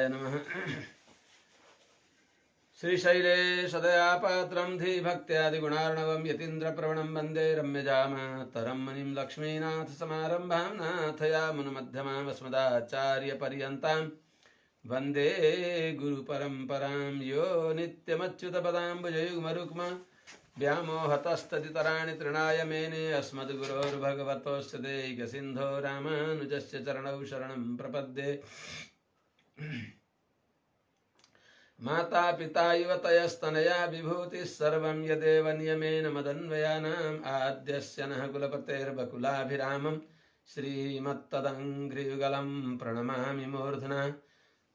गोविंदाय नमः। श्रीशैलेशदयापात्रं धीभक्त्यादिगुणार्णवं यतीन्द्रप्रवणं वन्दे रम्यजामातरं मुनिं लक्ष्मीनाथसमारम्भां नाथयामुनमध्यमामस्मदाचार्यपर्यन्तां वन्दे गुरुपरम्परां। यो नित्यमच्युतपदाम्बुजयुग्मरुक्म व्यामोहतस्तदितराणि तृणाय मेने अस्मद्गुरोर्भगवतोऽस्य दैकसिन्धो रामानुजस्य चरणौ शरणं प्रपद्ये। माता पिता युवतयस्तनया विभूतिः सर्वं यदेव नियमेन मदन्वयानाम् आद्यस्य नः कुलपतेर्वकुलाभिरामं श्रीमत्तदङ्घ्रियुगलं प्रणमामि मूर्ध्ना।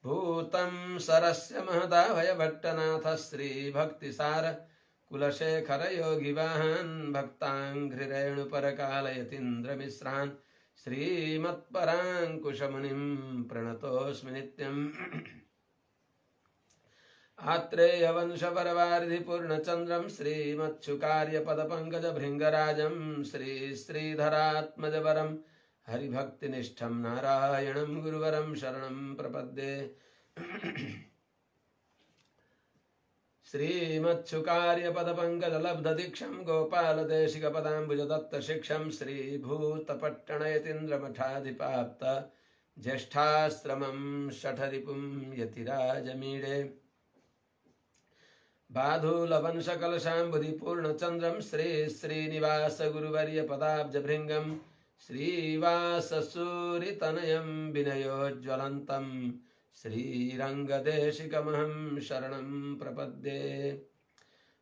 भूतं सरस्य महदाभयभट्टनाथ श्रीभक्तिसार कुलशेखर योगिवाहान् भक्ताङ्घ्रिरेणुपरकालयतीन्द्रमिश्रान् श्रीमत्पराङ्कुशमुनिं प्रणतोऽस्मि नित्यम्। आत्रेयवंशपरवारिधिपूर्णचन्द्रं श्रीमच्छुकार्यपदपङ्कजभृङ्गराजं श्रीधरात्मजवरं हरिभक्तिनिष्ठं नारायणं गुरुवरं शरणं प्रपद्ये। श्रीमच्छुकार्यपदपङ्कजलब्धदीक्षं गोपालदेशिकपदाम्बुजदत्तशिक्षं श्रीभूतपट्टणयतीन्द्रमठाधिपाप्त ज्येष्ठाश्रमं शठरिपुं यतिराजमीडे। बाधूलवंशकलशाम्बुधिपूर्णचन्द्रं श्रीश्रीनिवासगुरुवर्यपदाब्जभृङ्गं श्रीवाससूरितनयं विनयोज्ज्वलन्तं श्रीरङ्गदेशिकमहं शरणं प्रपद्ये।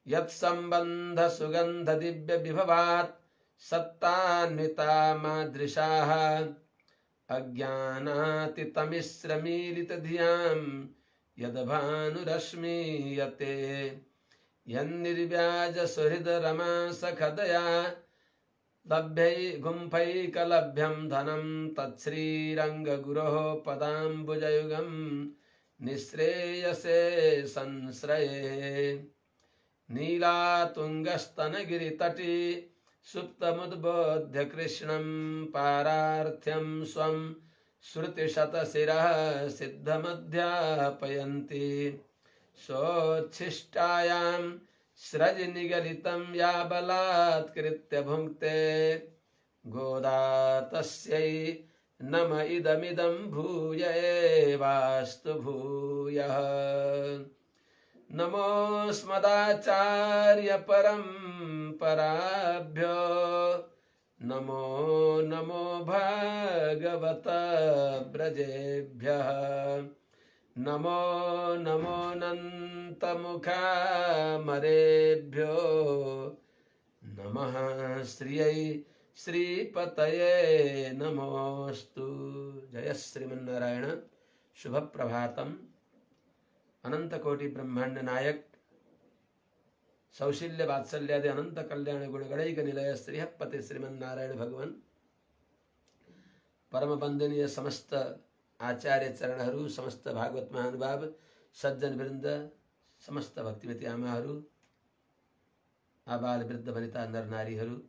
यत्सम्बन्धसुगन्धदिव्यविभवात् सत्तान्विता मादृशाः अज्ञानातितमिश्रमीलितधियां यद्भानुरश्मीयते। यन्निर्व्याजसुहृदरमा सखदया लभ्यै गुम्फैकलभ्यं धनं तच्छ्रीरङ्गगुरोः पदाम्बुजयुगं निःश्रेयसे संश्रये। नीलातुङ्गस्तनगिरितटी सुप्तमुद्बोध्य कृष्णं पारार्थ्यं स्वं श्रुतिशतशिरः सिद्धमध्यापयन्ति। सोच्छिष्टायां स्रजनिगलितं या बलात्कृत्य भुङ्क्ते गोदा तस्यै नम इदमिदं भूय एवास्तु भूयः। नमोऽस्मदाचार्यपरम्पराभ्यो नमो नमो भगवत व्रजेभ्यः। नमो नमो नन्तमुखामरेभ्यो नमः श्रियै श्रीपतये नमोस्तु। जय श्रीमन्नारायण। शुभ प्रभातम। अनंत कोटि ब्रह्मांड नायक सौशील्य वात्सल्यादि अनंत कल्याण गुणगणैक निलय श्रीहपति श्रीमन्नारायण भगवान परम वंदनीय समस्त आचार्य चरणहरू, समस्त भागवत महानुभाव सज्जन वृंद, समस्त भक्तिमती आमाहरू, आबाल वृद्ध वनिता नर नारीहरू,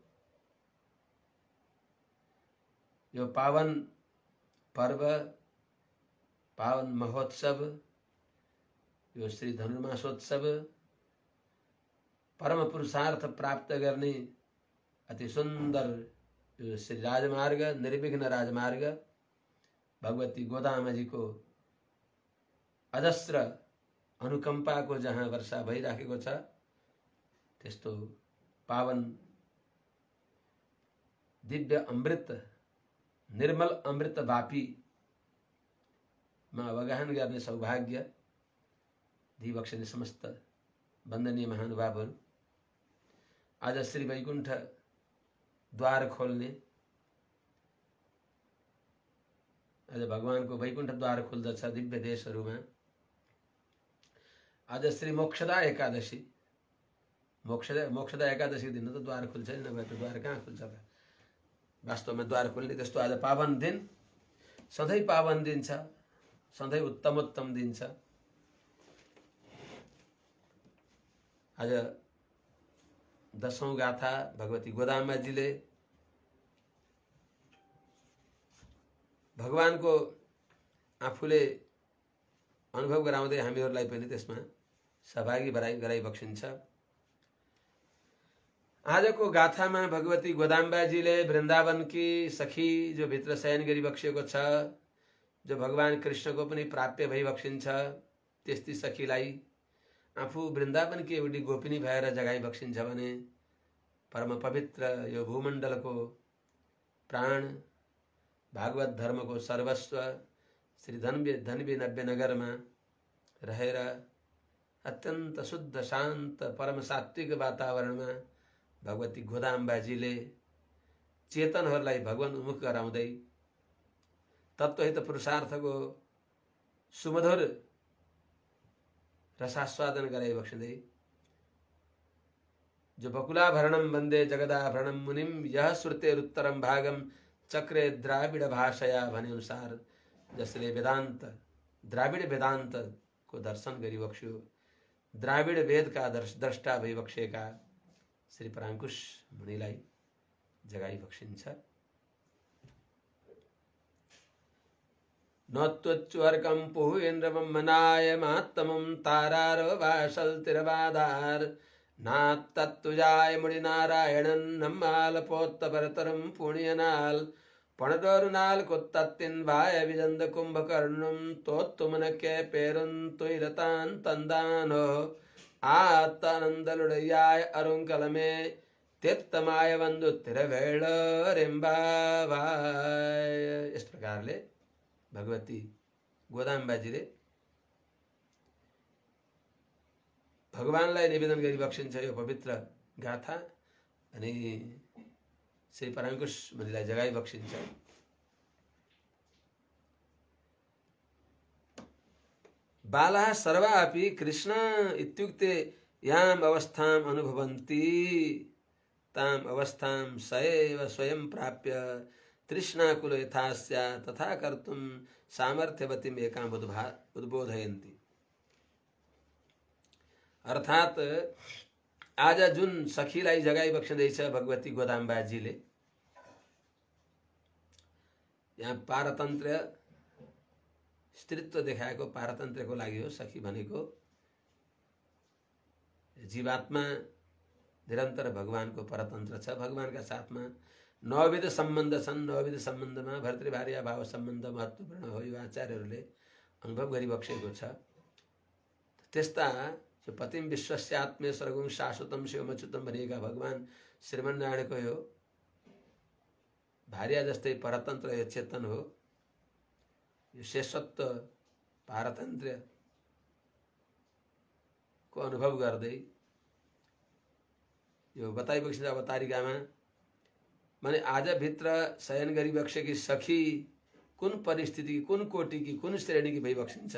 यो पावन पर्व, पावन महोत्सव, यो श्री धनुर्मासोत्सव परम पुरुषार्थ प्राप्त गर्ने अति सुंदर यो श्री राजमार्ग, निर्विघ्न राजमार्ग भगवती गोदामा जी को अजस्र अनुकंपा को जहाँ वर्षा भइराखेको छ, त्यस्तो पावन दिव्य अमृत, निर्मल अमृत वापी मा अवगाहन गर्ने सौभाग्य दिबक्सने समस्त वन्दनीय महानुभावहरू। आज श्री वैकुण्ठ द्वार खोल्ने, आज भगवानको वैकुण्ठ द्वार खुल्दछ दिव्य देशहरूमा। आज श्री मोक्षदा एकादशी, मोक्षदा एकादशी दिन त द्वार खुल्छ नि, नभए त द्वार कहाँ खुल्छ त। वास्तवमा द्वार खुल्ने त्यस्तो आज पावन दिन, सधैँ पावन दिन छ, सधैँ उत्तमोत्तम दिन छ। आज दशौं गाथा भगवती गोदामाजीले भगवानको आफूले अनुभव गराउँदै हामीहरूलाई पनि त्यसमा सहभागी गराइबक्सिन्छ। आजको गाथामा भगवती गोदाम्बाजीले वृन्दावनकी सखी जो भित्र शयन गरिबक्सिएको छ, जो भगवान कृष्णको पनि प्राप्य भइबक्सिन्छ, त्यस्ती सखीलाई आफू वृन्दावनकी एउटी गोपिनी भएर जगाइबक्सिन्छ भने परम पवित्र यो भूमण्डलको प्राण भागवत धर्मको सर्वस्व श्री धनवी नव्य नगरमा रहेर अत्यन्त शुद्ध शान्त परम सात्विक वातावरणमा भगवती गोदाम्बाजीले चेतनहरूलाई भगवान उन्मुख गराउँदै तत्त्वहित पुरुषार्थको सुमधुर रसास्वादन गराइबक्सिँदै जो बकुलाभरणं वन्दे जगदाभरणं मुनिम यह श्रुतेरुत्तरम भागम चक्रे द्राविड भाषया भने अनुसार जसले वेदान्त द्राविड वेदान्त को दर्शन गरिबक्स्यो, द्राविड वेदका द्रष्टा भइबक्सेका श्री पराङ्कुश मुनिलाई जगाइबक्सिन्छ। नत्वच्वर्कं पुहेन्द्रमं मनाय मात्तमं तारार वासल तिरवादार नात्तत्तुजाय मुनिनारायणन नम्माल पोत्तपरतरं पुण्यनाल पणडोरुनाल कुत्तत्तिन वाय विजंद कुंभकर्णम तोत्तुमनके पेरुन तुइरतान तंदानो आत्तानंदलुड़याय अरुंकलमे तेत्तमाय बंधु तिरवेळ रेम्बावाय। इस प्रकारले भगवती गोदाम्बाजीले भगवानलाई निवेदन गरिबक्सिन्छ यो पवित्र गाथा अनि श्री पराङ्कुश मुनिलाई जगाइबक्सिन्छ। बालाः सर्वा अपि कृष्ण इत्युक्ते याम अवस्थाम अनुभवन्ति ताम अवस्थाम सएव स्वयं प्राप्य तृष्णाकुल यथास्या तथा कर्तुं सामर्थ्यवतीम एकाम उद्बोधयन्ति। अर्थात आज जुन सखीलाई जगाइबक्सिँदैछ भगवती गोदाम्बाजीले, यहाँ पारतन्त्र स्त्रीत्व देखाएको पारतन्त्रको लागि हो। सखी भनेको जीवात्मा निरन्तर भगवानको परतन्त्र छ, भगवानका साथमा नवविध सम्बन्ध छन्। नवविध सम्बन्धमा भर्तृभार्या भाव सम्बन्ध महत्त्वपूर्ण हो, यो आचार्यहरूले अनुभव गरिबक्सेको छ। त्यस्ता जो पतिम विश्वस्य आत्मे सर्वगुण शाश्वतम शिवमच्युतम भनिएका भगवान श्रीमन्नारायणको यो भार्या जस्तै परतन्त्र यो चेतन हो। यो शेषत्व पारतन्त्र को अनुभव गर्दै यो बताइबक्सिन्छ अवतारिकामा। माने आज भित्र शयन गरिबक्सेकी सखी कुन परिस्थिति, कुन कोटिकी, कुन श्रेणीकी भइबक्सिन्छ।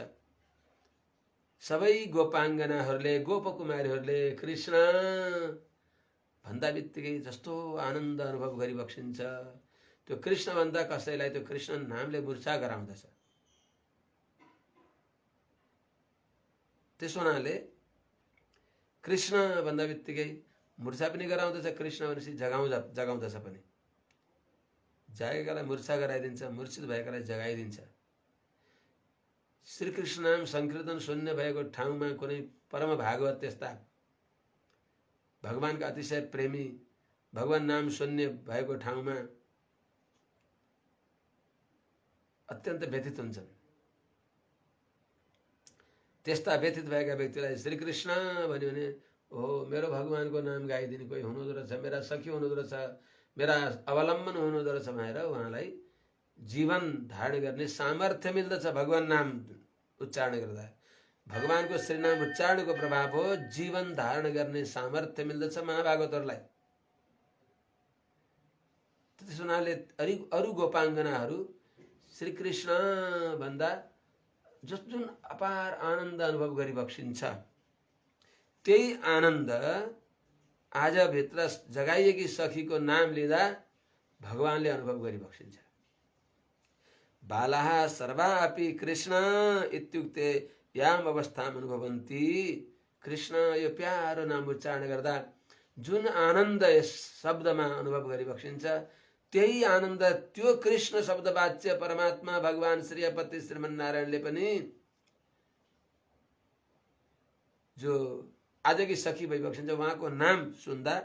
सबै गोपाङ्गनाहरूले, गोपकुमारीहरूले कृष्ण भन्दा बित्तिकै जस्तो आनन्द अनुभव गरिबक्सिन्छ। त्यो कृष्ण भन्दा कसैलाई त्यो कृष्ण नामले मूर्छा गराउँदछ। त्यसो हुनाले कृष्ण भन्दा बित्तिकै मूर्छा पनि गराउँदछ, कृष्ण भनेपछि जगाउँदछ पनि। जागेकालाई मूर्छा गराइदिन्छ, मूर्छित भएकालाई जगाइदिन्छ। श्री कृष्ण नाम संकीर्तन शून्य भएको ठाउँमा कुनै परम भागवत त्यस्ता भगवानका अतिशय प्रेमी भगवान नाम शून्य भएको ठाउँमा अत्यन्त व्यथित हुन्छन्। त्यस्ता व्यथित भएका व्यक्तिलाई श्री कृष्ण भन्यो भने ओ मेरो भगवानको नाम गाइदिने कोही हुनुहुँदो रहेछ, मेरा सखी हुनुहुँदो रहेछ, मेरा अवलम्बन हुनुहुँदो रहेछ भनेर उहाँलाई जीवन धारण गर्ने सामर्थ्य मिल्दछ। भगवान नाम उच्चारण गर्दा भगवानको श्रीनाम उच्चारणको प्रभाव हो, जीवन धारण गर्ने सामर्थ्य मिल्दछ महाभागवतहरूलाई। त्यसो हुनाले अरू गोपाङ्गनाहरू श्री कृष्ण भन्दा जुन अपार आनन्द अनुभव गरिबक्सिन्छ, त्यही आनन्द आज भित्र जगाइएकी सखीको नाम लिँदा भगवानले अनुभव गरिबक्सिन्छ। बालाः सर्वा अपि कृष्ण इत्युक्ते याम अवस्थाम अनुभवन्ति। कृष्ण यो प्यारो नाम उच्चारण गर्दा जुन आनन्द यस शब्दमा अनुभव गरिबक्सिन्छ, त्यही आनन्द त्यो कृष्ण शब्द वाच्य परमात्मा भगवान श्रीपति श्रीमन्नारायणले पनि जो आजकी सखी भइबक्सिन्छ उहाँको नाम सुन्दा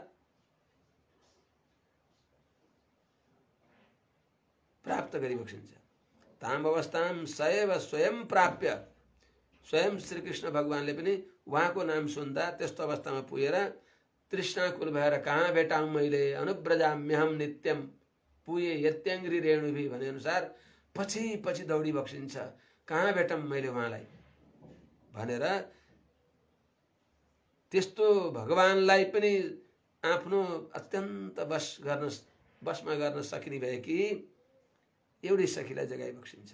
प्राप्त गरिबक्सिन्छ। ताम अवस्थाम सएव स्वयं प्राप्य, स्वयं श्रीकृष्ण भगवानले पनि उहाँको नाम सुन्दा त्यस्तो अवस्थामा पुगेर तृष्णाकुल भएर कहाँ भेटाऊँ मैले अनुब्रजाम्यहम नित्यम पुगे यत्याङ्ग्री रेणुभी भने अनुसार पछि पछि दौडी बक्सिन्छ, कहाँ भेटौँ मैले उहाँलाई भनेर त्यस्तो भगवानलाई पनि आफ्नो अत्यन्त बसमा गर्न सकिने भएकी एउटी सखीलाई जगाइ बक्सिन्छ।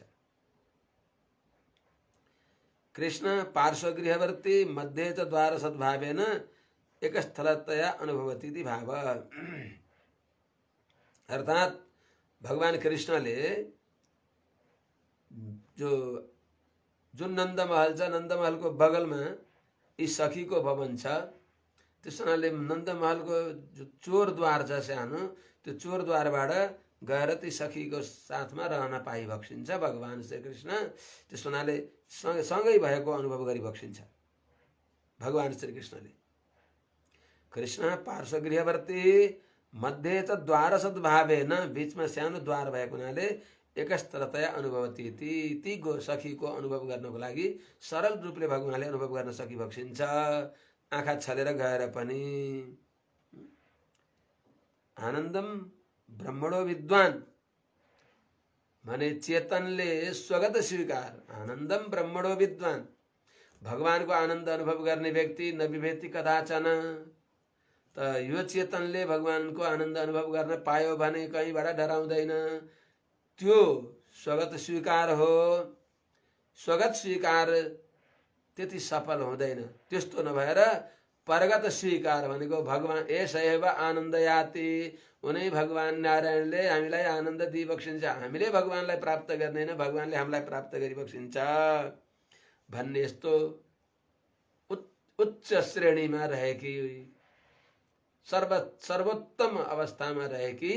कृष्ण पार्श्वगृहवर्ती मध्ये च द्वार सद्भावेन एकस्थलतया अनुभवती इति भाव। अर्थात भगवान कृष्णले जुन नन्दमहल छ, नन्दमहलको बगलमा यी सखीको भवन छ, त्यस हुनाले नन्दमहलको जो चोरद्वार छ सानो, त्यो चोरद्वारबाट गएर ती सखीको साथमा रहन पाइबक्सिन्छ भगवान श्रीकृष्ण। त्यस हुनाले सँगै भएको अनुभव गरिबक्सिन्छ भगवान श्रीकृष्णले। कृष्ण पार्श्वगृहवर्ती मध्ये च द्वार सद्भावेन, बीचमा सानो द्वार भएको हुनाले एकस्थलतया अनुभवती, ती सखीको अनुभव गर्नको लागि सरल रूपले भगवानले अनुभव गर्न सकिबक्सिन्छ आँखा छलेर गएर पनि। आनन्दम ब्रह्मणो विद्वान भने चेतनले स्वगत स्वीकार, आनन्दम ब्रह्मणो विद्वान, भगवानको आनन्द अनुभव गर्ने व्यक्ति नविभेति कदाचन। त यो चेतनले भगवानको आनन्द अनुभव गर्न पायो भने कहीँबाट डराउँदैन, त्यो स्वगत स्वीकार हो। स्वगत स्वीकार त्यति सफल हुँदैन, त्यस्तो नभएर परगत स्वीकार भनेको भगवान एसैव आनन्दयाति, उनै भगवान नारायणले हामीलाई आनन्द दिइबक्सिन्छ, हामीले भगवानलाई प्राप्त गर्दैन, भगवानले हामीलाई प्राप्त गरिबक्सिन्छ भन्ने यस्तो उच्च श्रेणीमा रहेकी, सर्वोत्तम अवस्थामा रहेकी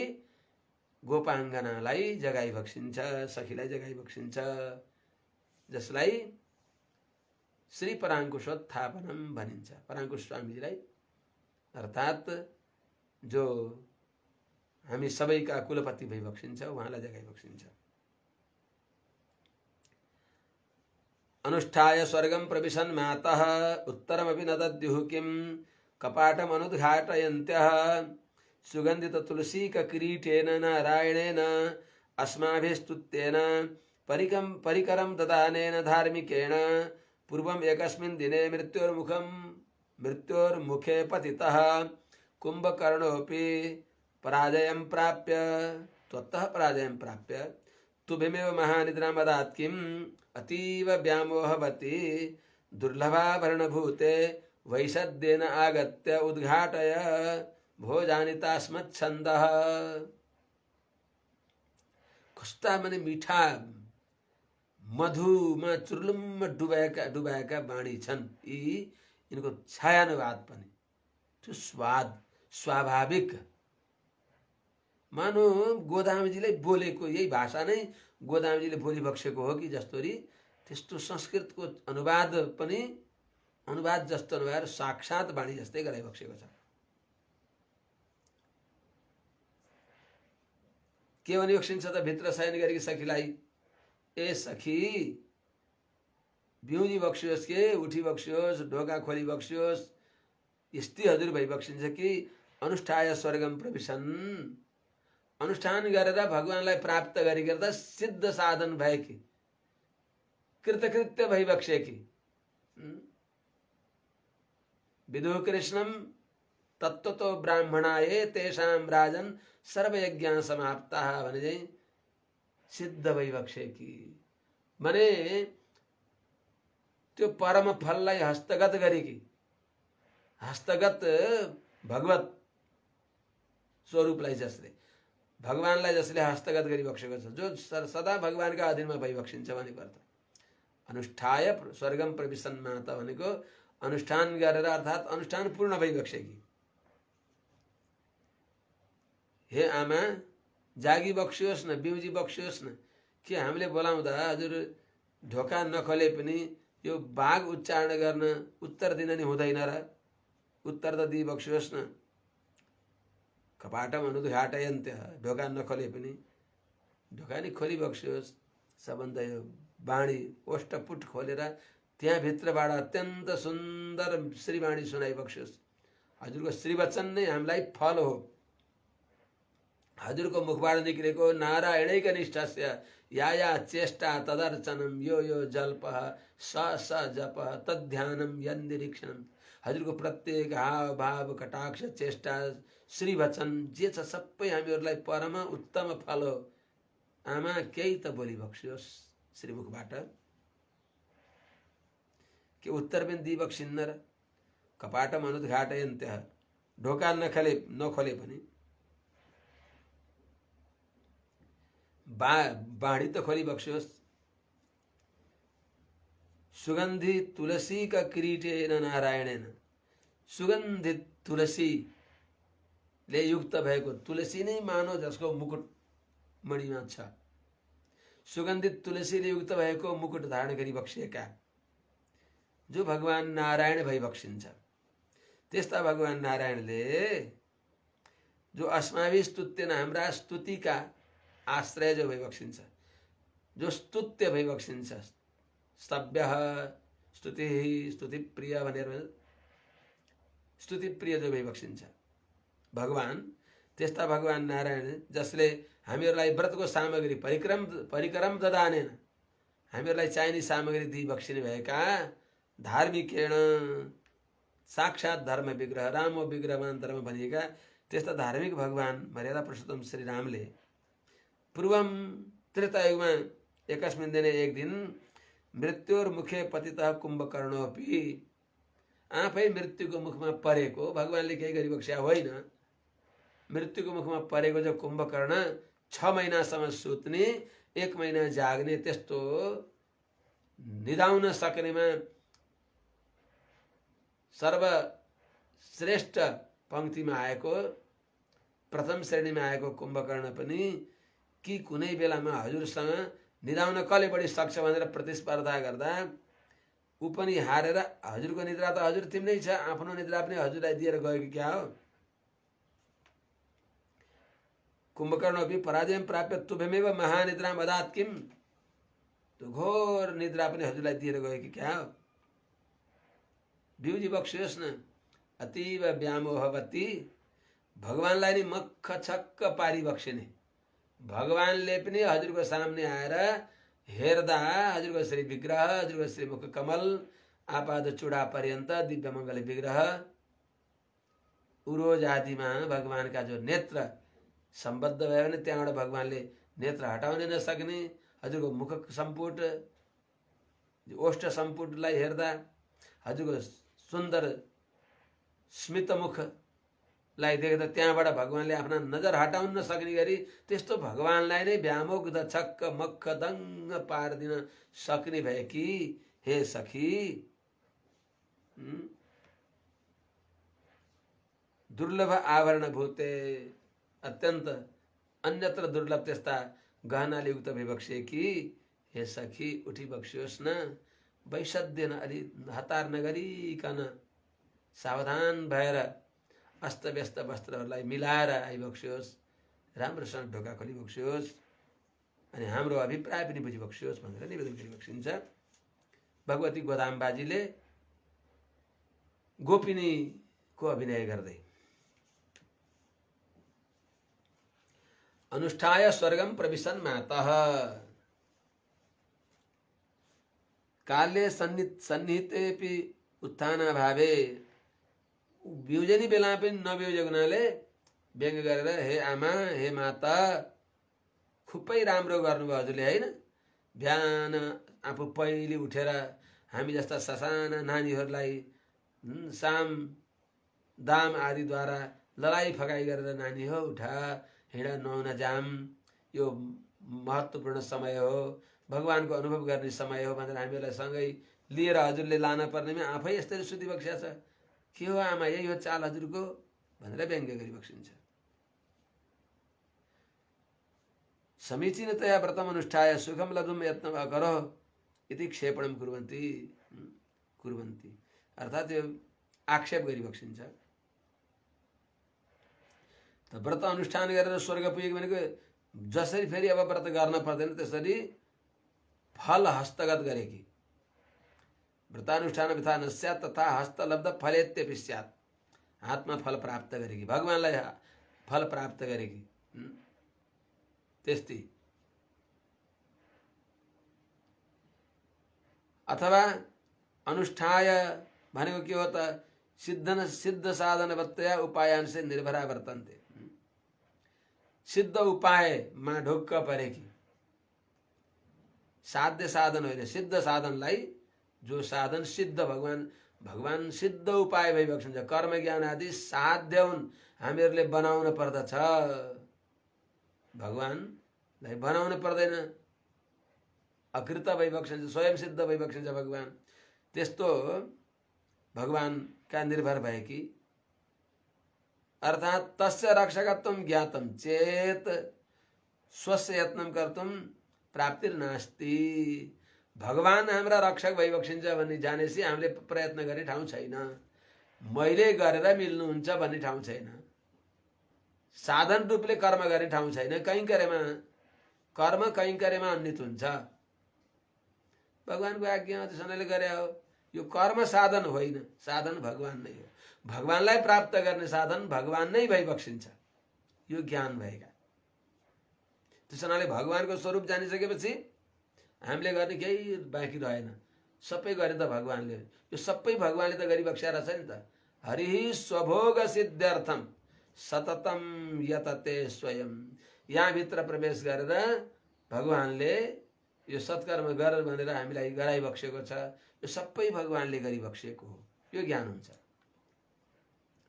गोपाङ्गनालाई जगाइ बक्सिन्छ, सखीलाई जगाइ बक्सिन्छ, जसलाई श्री पराङ्कुशोत्थापनम भनिन्छ। पराङ्कुश स्वामीजीलाई अर्थात् जो हामी सबैका कुलपति भइबक्सिन्छ उहाँलाई जगाइ बक्सिन्छ। अनुष्ठाय स्वर्गम प्रविशन् मातः उत्तरमपि न दद्युः किं कपाटमनुद्घाटयन्त्यः सुगन्धित तुलसीक किरीटेन नारायणेन अस्माभिस्तुत्येन परिकरं ददानेन धार्मिकेण पूर्वम् एकस्मिन् दिने मृत्योर्मुखे पतितः कुम्भकर्णोऽपि पराजयं प्राप्य त्वत्तः पराजयं प्राप्य तुभ्यमेव महानिद्रामदात् किम् अतीव व्यामोहवती दुर्लभाभरणभूते वैशद्येन आगत्य उद्घाटय भोजानितास्मच्छन्दः। कस्ता माने मिठा मधुमा चुर्लुम्म डुबाएका बाणी छन् यी, यिनको छायानुवाद पनि त्यो स्वाद स्वाभाविक, मानो गोदामजीले बोलेको यही भाषा नै गोदामजीले बोलिबक्सेको हो कि जस्तोरी, त्यस्तो संस्कृतको अनुवाद पनि अनुवाद जस्तो नभएर साक्षात बाणी जस्तै गराइबक्सेको छ। के भनिबक्सिन्छ त भित्र शयन गरेकी सखीलाई, ए सखी बिउजी बक्सियोस् के उठी बक्सियोस्, ढोका खोली बक्सियोस्, यस्तै हजुर भइबक्सिन्छ कि अनुष्ठाय स्वर्गम प्रविशन्, अनुष्ठान गरेर भगवानलाई प्राप्त गरिकर्दा सिद्ध साधन भएकी, कृतकृत्य भइबक्सेकी, विदुः कृष्णम तत्त्वतो ब्राह्मणाये तेषां राजन सर्वयज्ञान समाप्ताः भने चाहिँ सिद्ध भइबक्सेकी, भने त्यो परम फललाई हस्तगत गरेकी, हस्तगत भगवत स्वरूपलाई जसले भगवानलाई जसले हस्तगत गरिबक्सेको छ, जो सदा भगवानका अधीनमा भइबक्सिन्छ भनेको अर्थ। अनुष्ठाय स्वर्गम प्रविशन् माता भनेको अनुष्ठान गरेर अर्थात् अनुष्ठान पूर्ण भइबक्सेकी। हे आमा जागी बक्सियोस् न, बिउजी बक्सियोस् न, के हामीले बोलाउँदा हजुर ढोका नखोले पनि यो बाघ उच्चारण गर्न उत्तर दिन नि हुँदैन र? उत्तर त दिइबक्सियोस् न। कपाटम अनुद्घाटयन्त्य, ढोका नखोले पनि ढोका नि खोलिबक्सियोस्। सबभन्दा यो वाणी ओष्टपुट खोलेर त्यहाँभित्रबाट अत्यन्त सुन्दर श्रीवाणी सुनाइबक्सियोस्। हजुरको श्रीवचन नै हामीलाई फल हो। हजुरको मुखबाट निक्लेको नारायणैक निष्ठस्य या या चेष्टा तदर्चनम यो यो जल्पः स स जपः तद्ध्यानम यन्निरीक्षणम। हजुरको प्रत्येक हाव भाव कटाक्ष चेष्टा श्रीवचन जे छ सबै हामीहरूलाई परम उत्तम फल हो। आमा केही त बोलिबक्सियोस् श्रीमुखबाट। के उत्तर पनि दिइबक्सिन्न र? कपाटम अनुद्घाटयन्त्य, ढोका नखोले पनि बाणी त खोलिबक्सियोस्। सुगन्धित तुलसी का किरीटेन नारायणेन, सुगन्धित तुलसीले युक्त भएको, तुलसी नै मानव जसको मुकुट मणिमा छ। सुगन्धित तुलसीले युक्त भएको मुकुट धारण गरिबक्सिएका जो भगवान नारायण भइबक्सिन्छ। त्यस्ता भगवान नारायणले जो अस्माभि स्तुत्यन, हाम्रा स्तुतिका आश्रय जो भइबक्सिन्छ, जो स्तुत्य भइबक्सिन्छ। स्तव्यः स्तुति स्तुति प्रिय भनेर स्तुति प्रिय जो भइबक्सिन्छ भगवान, त्यस्ता भगवान नारायण जसले हामीहरूलाई व्रतको सामग्री परिक्रम ददानेन, हामीहरूलाई चाहिने सामग्री दिइबक्सिने भएका धार्मिकेण, साक्षात धर्म विग्रह रामो विग्रहमान्तरमा भनिएका त्यस्ता धार्मिक भगवान मर्यादा पुरुषोत्तम श्री रामले पूर्वम त्रेतायुगमा एकस्मिन दिने एक दिन मृत्युर मुखे पतितः कुम्भकर्णोपि, आफै मृत्युको मुखमा परेको, भगवानले केही गरिबक्स्या होइन, मृत्युको मुखमा परेको जो कुम्भकर्ण 6 महिनासम्म सुत्ने 1 महिना जाग्ने त्यस्तो निदाउन सक्नेमा सर्वश्रेष्ठ पंक्तिमा आएको, प्रथम श्रेणीमा आएको कुम्भकर्ण पनि कि कुनै बेलामा हजुरसँग निदाउन कसले बढी सक्छ भनेर प्रतिस्पर्धा गर्दा ऊ पनि हारेर हजुरको निद्रा त हजुर तिम्रै छ, आफ्नो निद्रा पनि हजुरलाई दिएर गयो कि क्या हो? कुम्भकर्णोपि पराजयम प्राप्य तुभ्यमेव महानिद्राम अदात किम, त्यो घोर निद्रा पनि हजुरलाई दिएर गयो कि क्या हो? बिउजी बक्सियोस् न। अतीव व्यामोहवती, भगवानलाई नि मक्ख छक्क पारी बक्सिने, भगवानले पनि हजुरको सामने आएर हेर्दा हजुरको श्री विग्रह, हजुरको श्री मुख कमल, आपाद चूडा पर्यन्त दिव्य मङ्गल विग्रह, उरोज आदिमा भगवानका जो नेत्र सम्बद्ध भयो भने त्यहाँबाट भगवानले नेत्र हटाउन नसक्ने, हजुरको मुख सम्पुट, ओष्ठ सम्पुटलाई हेर्दा हजुरको सुन्दर स्मित मुखलाई देख्दा त्यहाँबाट भगवानले आफ्ना नजर हटाउन नसक्ने गरी त्यस्तो भगवानलाई नै व्यामोग्ध छक्क मक्ख दङ्ग पारिदिन सक्ने भए कि हे सखी, दुर्लभ आभरण भूते, अत्यन्त अन्यत्र दुर्लभ त्यस्ता गहनाले युक्त भइबक्सिए कि हे सखी उठी बक्सियोस् न। वैषद्यन, अलि हतार नगरिकन सावधान भएर अस्तव्यस्त वस्त्रहरूलाई मिलाएर आइबक्सियोस्, राम्रोसँग ढोका खोलिबक्सियोस् अनि हाम्रो अभिप्राय पनि बुझिबक्सियोस् भनेर निवेदन गरिबक्सिन्छ। भगवती गोदाम्बाजीले गोपिनीको अभिनय गर्दै अनुष्ठाय स्वर्गम प्रविशन मातः, काले सन्निहितेपि उत्थानाभावे, बिउजनी बेला पनि नबिउजेको हुनाले व्यङ्ग गरेर हे आमा हे माता खुबै राम्रो गर्नुभयो हजुरले होइन। बिहान आफू पहिले उठेर हामी जस्ता ससाना नानीहरूलाई साम दाम आदिद्वारा लडाई फकाई गरेर नानी हो उठा हिँड नुहाउन जाम, यो महत्त्वपूर्ण समय हो, भगवानको अनुभव गर्ने समय हो भनेर हामीहरूलाई सँगै लिएर हजुरले लान पर्नेमा आफै यस्तरी सुतिबक्स्या छ। के हो आमा यही हो चाल हजुरको भनेर व्यङ्ग्य गरिबक्सिन्छ। समीचीनतया व्रतम अनुष्ठाय सुखम लब्धुम यत्न करो इति क्षेपणम कुर्वन्ति। कुर्वन्ति अर्थात् यो आक्षेप गरिबक्सिन्छ। त व्रत अनुष्ठान गरेर स्वर्ग पुगेको भनेको जसरी फेरि अब व्रत गर्न पर्दैन त्यसरी फल हस्तगत गरेकी, व्रतानुष्ठान विधा नस्यात् तथा हस्तलब्ध फलेत्यपि स्यात्, हातमा फल प्राप्त गरेकी, भगवानलाई फल प्राप्त गरेकी त्यस्तै। अथवा अनुष्ठाय भनेको के हो त, सिद्ध साधनवत्तया उपायान से निर्भरा वर्तन्ते, सिद्ध उपायमा ढुक्क परेकी, साध्य साधन होइन सिद्ध साधनलाई, जो साधन सिद्ध भगवान सिद्ध उपाय भइबक्सिन्छ। कर्म ज्ञान आदि साध्य हुन्, हामीहरूले बनाउन पर्दछ, भगवानलाई बनाउन पर्दैन, अकृत भइबक्सिन्छ, स्वयं सिद्ध भइबक्सिन्छ भगवान। त्यस्तो भगवानका निर्भर भएकी, अर्थात् तस्य रक्षकत्वं ज्ञातं चेत स्वस्य यत्नं कर्तुं प्राप्तिर्नास्ति, भगवान हाम्रा रक्षक भइबक्सिन्छ भन्ने जानेपछि हामीले प्रयत्न गर्ने ठाउँ छैन, मैले गरेर मिल्नुहुन्छ भन्ने ठाउँ छैन, साधन रूपले कर्म गर्ने ठाउँ छैन, कैंकर्यमा कर्म कैंकर्यमा अन्वित हुन्छ। भगवानको आज्ञा त्यसैले गरे हो, यो कर्म साधन होइन, साधन भगवान नै हो, भगवानलाई प्राप्त गर्ने साधन भगवान नै भइबक्सिन्छ, यो ज्ञान भएका। त्यसैले भगवानको स्वरूप जानिसकेपछि हामीले गर्ने केही बाँकी रहेन, सबै गरे त भगवानले, यो सबै भगवानले त गरिबक्स्या रहेछ नि त। हरिः स्वभोग सिद्ध्यर्थम सततम यतते स्वयं, यहाँभित्र प्रवेश गरेर भगवानले यो सत्कर्म गर भनेर हामीलाई गराइबक्सेको छ, यो सबै भगवानले गरिबक्सेको हो, यो ज्ञान हुन्छ।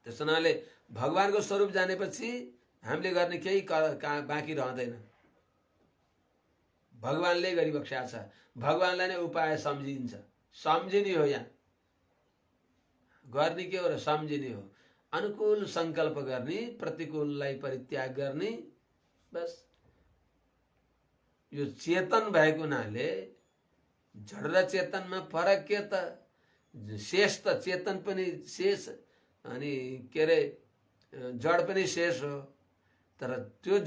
त्यसैले भगवानको स्वरूप जानेपछि हामीले गर्ने केही बाँकी रहँदैन, भगवानले गरिबक्स्या छ, भगवानलाई नै उपाय सम्झिन्छ, सम्झिने हो, यहाँ गर्ने के हो र सम्झिने हो, अनुकूल संकल्प गर्ने, प्रतिकूललाई परित्याग गर्ने, बस। यो चेतन भएको हुनाले जड र चेतनमा फरक के त, शेष त चेतन पनि शेष अनि के अरे जड पनि शेष हो, तर त्यो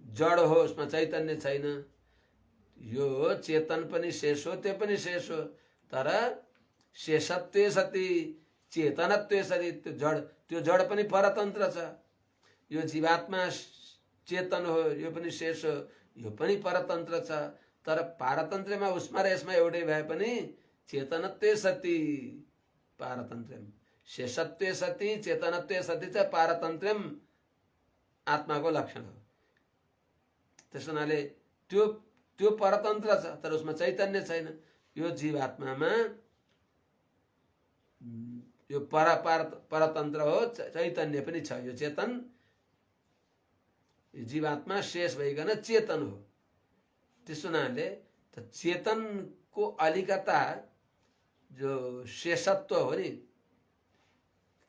जड हो, उसमा चैतन्य छैन, यो चेतन पनि शेष हो, त्यो पनि शेष हो, तर शेषत्वे सति चेतनत्वे सति, त्यो जड पनि परतन्त्र छ, यो जीवात्मा चेतन हो, यो पनि शेष हो, यो पनि परतन्त्र छ, तर पारतन्त्रमा उसमा र यसमा एउटै भए पनि चेतनत्वे सति पारतन्त्रम, शेषत्वे सति चेतनत्वे सति च पारतन्त्रम आत्माको लक्षण हो। त्यसैले त्यो परतन्त्र छ, तर उसमा चैतन्य छैन, यो जीवात्मामा यो परतन्त्र हो, चैतन्य पनि छ, यो चेतन जीवात्मा शेष भइकन चेतन हो। त्यसो हुनाले त चेतनको अलिकता जो शेषत्व हो नि,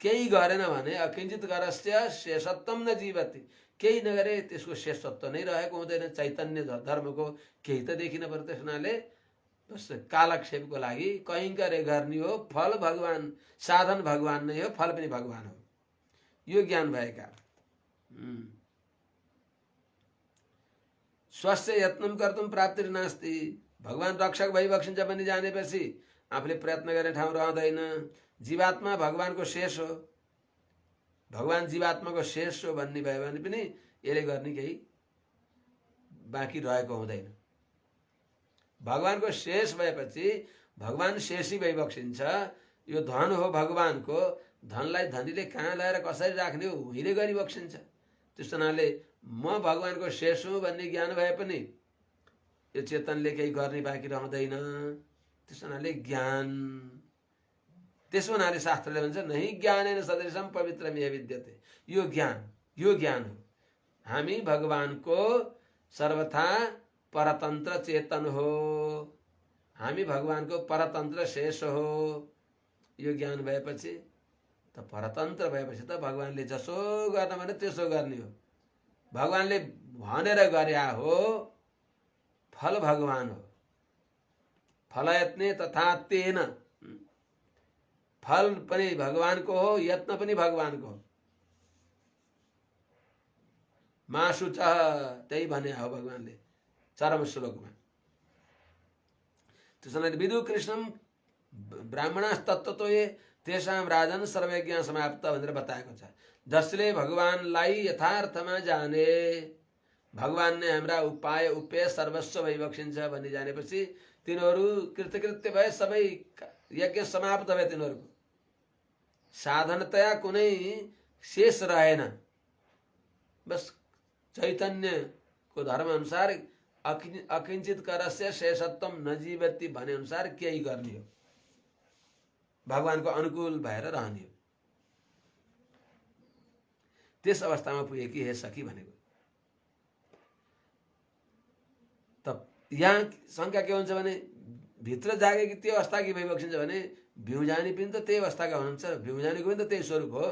केही गरेन भने अकिञ्चित गरस्य शेषत्वम न जीवति, केही नगरे त्यसको शेषत्व नै रहेको हुँदैन, चैतन्य धर्मको केही त देखिन पर्छ। त्यस हुनाले बस कालक्षेपको लागि कैंकर्य गर्ने हो, फल भगवान, साधन भगवान नै हो, फल पनि भगवान हो, यो ज्ञान भएका। स्वस्य यत्नं कर्तुं प्राप्तिर्नास्ति, भगवान रक्षक भइबक्सिन्छ भन्ने जानेपछि आफूले प्रयत्न गर्ने ठाउँ रहँदैन, जीवात्मा भगवानको शेष हो, भगवान जीवात्माको शेष हो भन्ने भयो भने पनि यसले गर्ने केही बाँकी रहेको हुँदैन। भगवानको शेष भएपछि भगवान शेषी भइबक्सिन्छ, यो धन हो भगवानको, धनलाई धनीले कहाँ ल्याएर कसरी राख्ने हो, उहीले गरिबक्सिन्छ। त्यस हुनाले म भगवानको शेष हुँ भन्ने ज्ञान भए पनि यो चेतनले केही गर्ने बाँकी रहँदैन। त्यस हुनाले ज्ञान, त्यसो हुनाले शास्त्रले भन्छ नहि ज्ञानेन सदृशम पवित्रमेव विद्यते, यो ज्ञान हो, हामी भगवानको सर्वथा परतन्त्र चेतन हो, हामी भगवानको परतन्त्र शेष हो, यो ज्ञान भएपछि त परतन्त्र भएपछि त भगवानले जसो गर्न भने त्यसो गर्ने हो, भगवानले भनेर गरे हो, फल भगवान हो, फलयत्ने तथा तेन, फल पनि भगवानको हो, यत्न पनि भगवानको हो। मासुच त्यही भने हो भगवानले चरम श्लोकमा। त्यसैले विदु कृष्णम ब्राह्मणास्तत्त्वतो ये तेषां राजन सर्वज्ञ समाप्त भनेर बताएको छ। जसले भगवानलाई यथार्थमा जाने, भगवानले हाम्रा उपाय उपेय सर्वस्व भइबक्सिन्छ भन्ने जानेपछि तिनीहरू कृतकृत्य भए, सबै यज्ञ समाप्त भए। तिनीहरूको साधनतया कुनै शेष रहेन। बस चैतन्यको धर्म अनुसार अकिंचित करस्य शेषत्वम न जीवति भने अनुसार केही गर्ने हो, भगवानको अनुकूल भएर रहने हो। त्यस अवस्थामा पुगे कि हे सखी भनेको। त यहाँ शंका के हुन्छ भने भित्र जागेकी त्यो अवस्था के भइबक्सिन्छ भने बिउजानी पनि त त्यही अवस्थाका हुनुहुन्छ, बिउजानीको पनि त त्यही स्वरूप हो।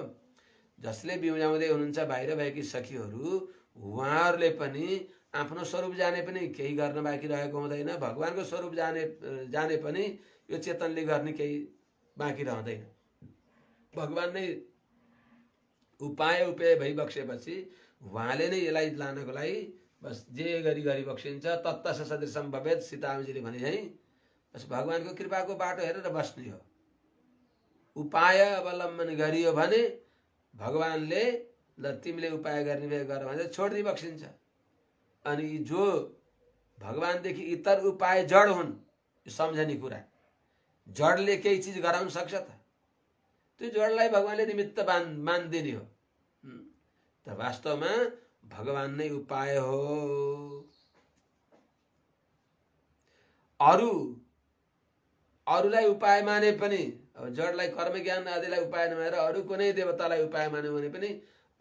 जसले बिउजाउँदै हुनुहुन्छ बाहिर भएकी सखीहरू, उहाँहरूले पनि आफ्नो स्वरूप जाने पनि केही गर्न बाँकी रहेको हुँदैन, भगवानको स्वरूप जाने पनि यो चेतनले गर्ने केही बाँकी रहँदैन। भगवान नै उपाय उपेय भइबक्सेपछि उहाँले नै यसलाई लानको लागि बस जे गरी बक्सिन्छ। तत्तस सदृशम भवेत् सीताजीले भने है, बस भगवानको कृपाको बाटो हेरेर बस्ने हो। उपाय अवलम्बन गरियो भने भगवानले ल तिमीले उपाय गर्ने भए गर भनेर छोड्दै बक्सिन्छ। अनि जो भगवानदेखि इतर उपाय जड हुन्, सम्झने कुरा, जडले केही चिज गराउन सक्छ त? त्यो जडलाई भगवानले निमित्त मान्दिने हो। त वास्तवमा भगवान नै उपाय हो। अरूलाई उपाय माने पनि, अब जडलाई कर्म ज्ञान आदिलाई उपाय नमानेर अरू कुनै देवतालाई उपाय मान्यो भने पनि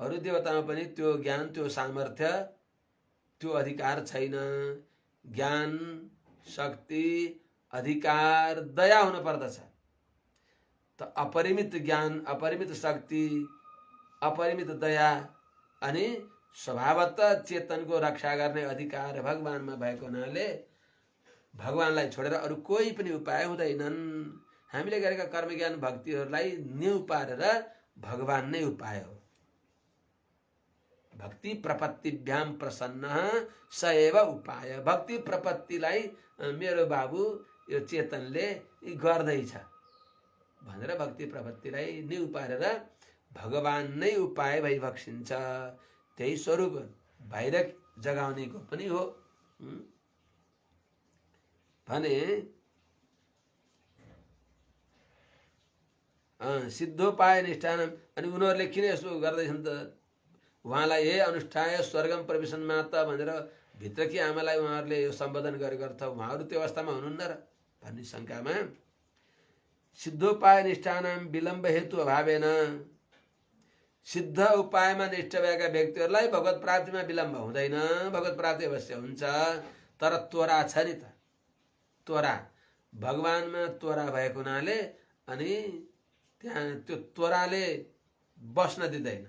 अरू देवतामा पनि त्यो ज्ञान, त्यो सामर्थ्य, त्यो अधिकार छैन। ज्ञान, शक्ति, अधिकार, दया हुन पर्दछ। त अपरिमित ज्ञान, अपरिमित शक्ति, अपरिमित दया अनि स्वभावतः चेतनको रक्षा गर्ने अधिकार भगवानमा भएको हुनाले भगवानलाई छोडेर अरू कोही पनि उपाय हुँदैनन्। हामीले गरेका कर्म ज्ञान भक्तिहरूलाई न्यु पारेर भगवान नै उपाय हो। भक्ति प्रपत्तिभ्याम प्रसन्न स एव उपाय। भक्ति प्रपत्तिलाई मेरो बाबु यो चेतनले गर्दैछ भनेर भक्ति प्रपत्तिलाई न्यु पारेर भगवान नै उपाय भइबक्सिन्छ। त्यही स्वरूप बाहिर जगाउनेको पनि हो भने सिद्धोपाय निष्ठान। अनि उनीहरूले किन यसो गर्दैछन् त? उहाँलाई हे अनुष्ठाय स्वर्गम प्रविशन माता भनेर भित्रकी आमालाई उहाँहरूले यो सम्बोधन गरेको अर्थ उहाँहरू त्यो अवस्थामा हुनुहुन्न र भन्ने शङ्कामा सिद्धोपाय निष्ठानाम विलम्ब हेतु अभावेन, सिद्ध उपायमा निष्ठ भएका व्यक्तिहरूलाई भगवत प्राप्तिमा विलम्ब हुँदैन, भगवत प्राप्ति अवश्य हुन्छ। तर त्वरा छ नि त, त्वरा भगवानमा त्वरा भएको हुनाले अनि त्यहाँ त्यो त्वराले बस्न दिँदैन।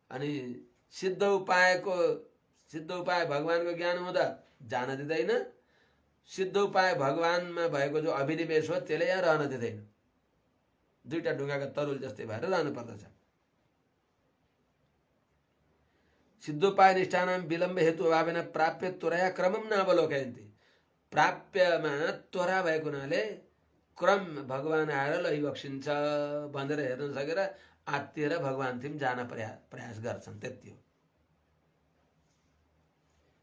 अनि सिद्ध उपाय भगवानको ज्ञान हुँदा जान दिँदैन, सिद्ध उपाय भगवानमा भएको जो अभिनिवेश हो त्यसले यहाँ रहन दिँदैन। दुईटा ढुङ्गाका तरुल जस्तै भएर रहनु पर्दछ। सिद्धोपाय निष्ठानाम विलम्ब हेतु अभावेन प्राप्य त्वरया क्रमम नावलोकयन्ति। प्राप्यमा त्वरा भएको हुनाले क्रम भगवान आएर लैबक्सिन्छ भनेर हेर्न सकेर आत्तिएर भगवानतिर जान प्रयास गर्छन्, त्यति हो।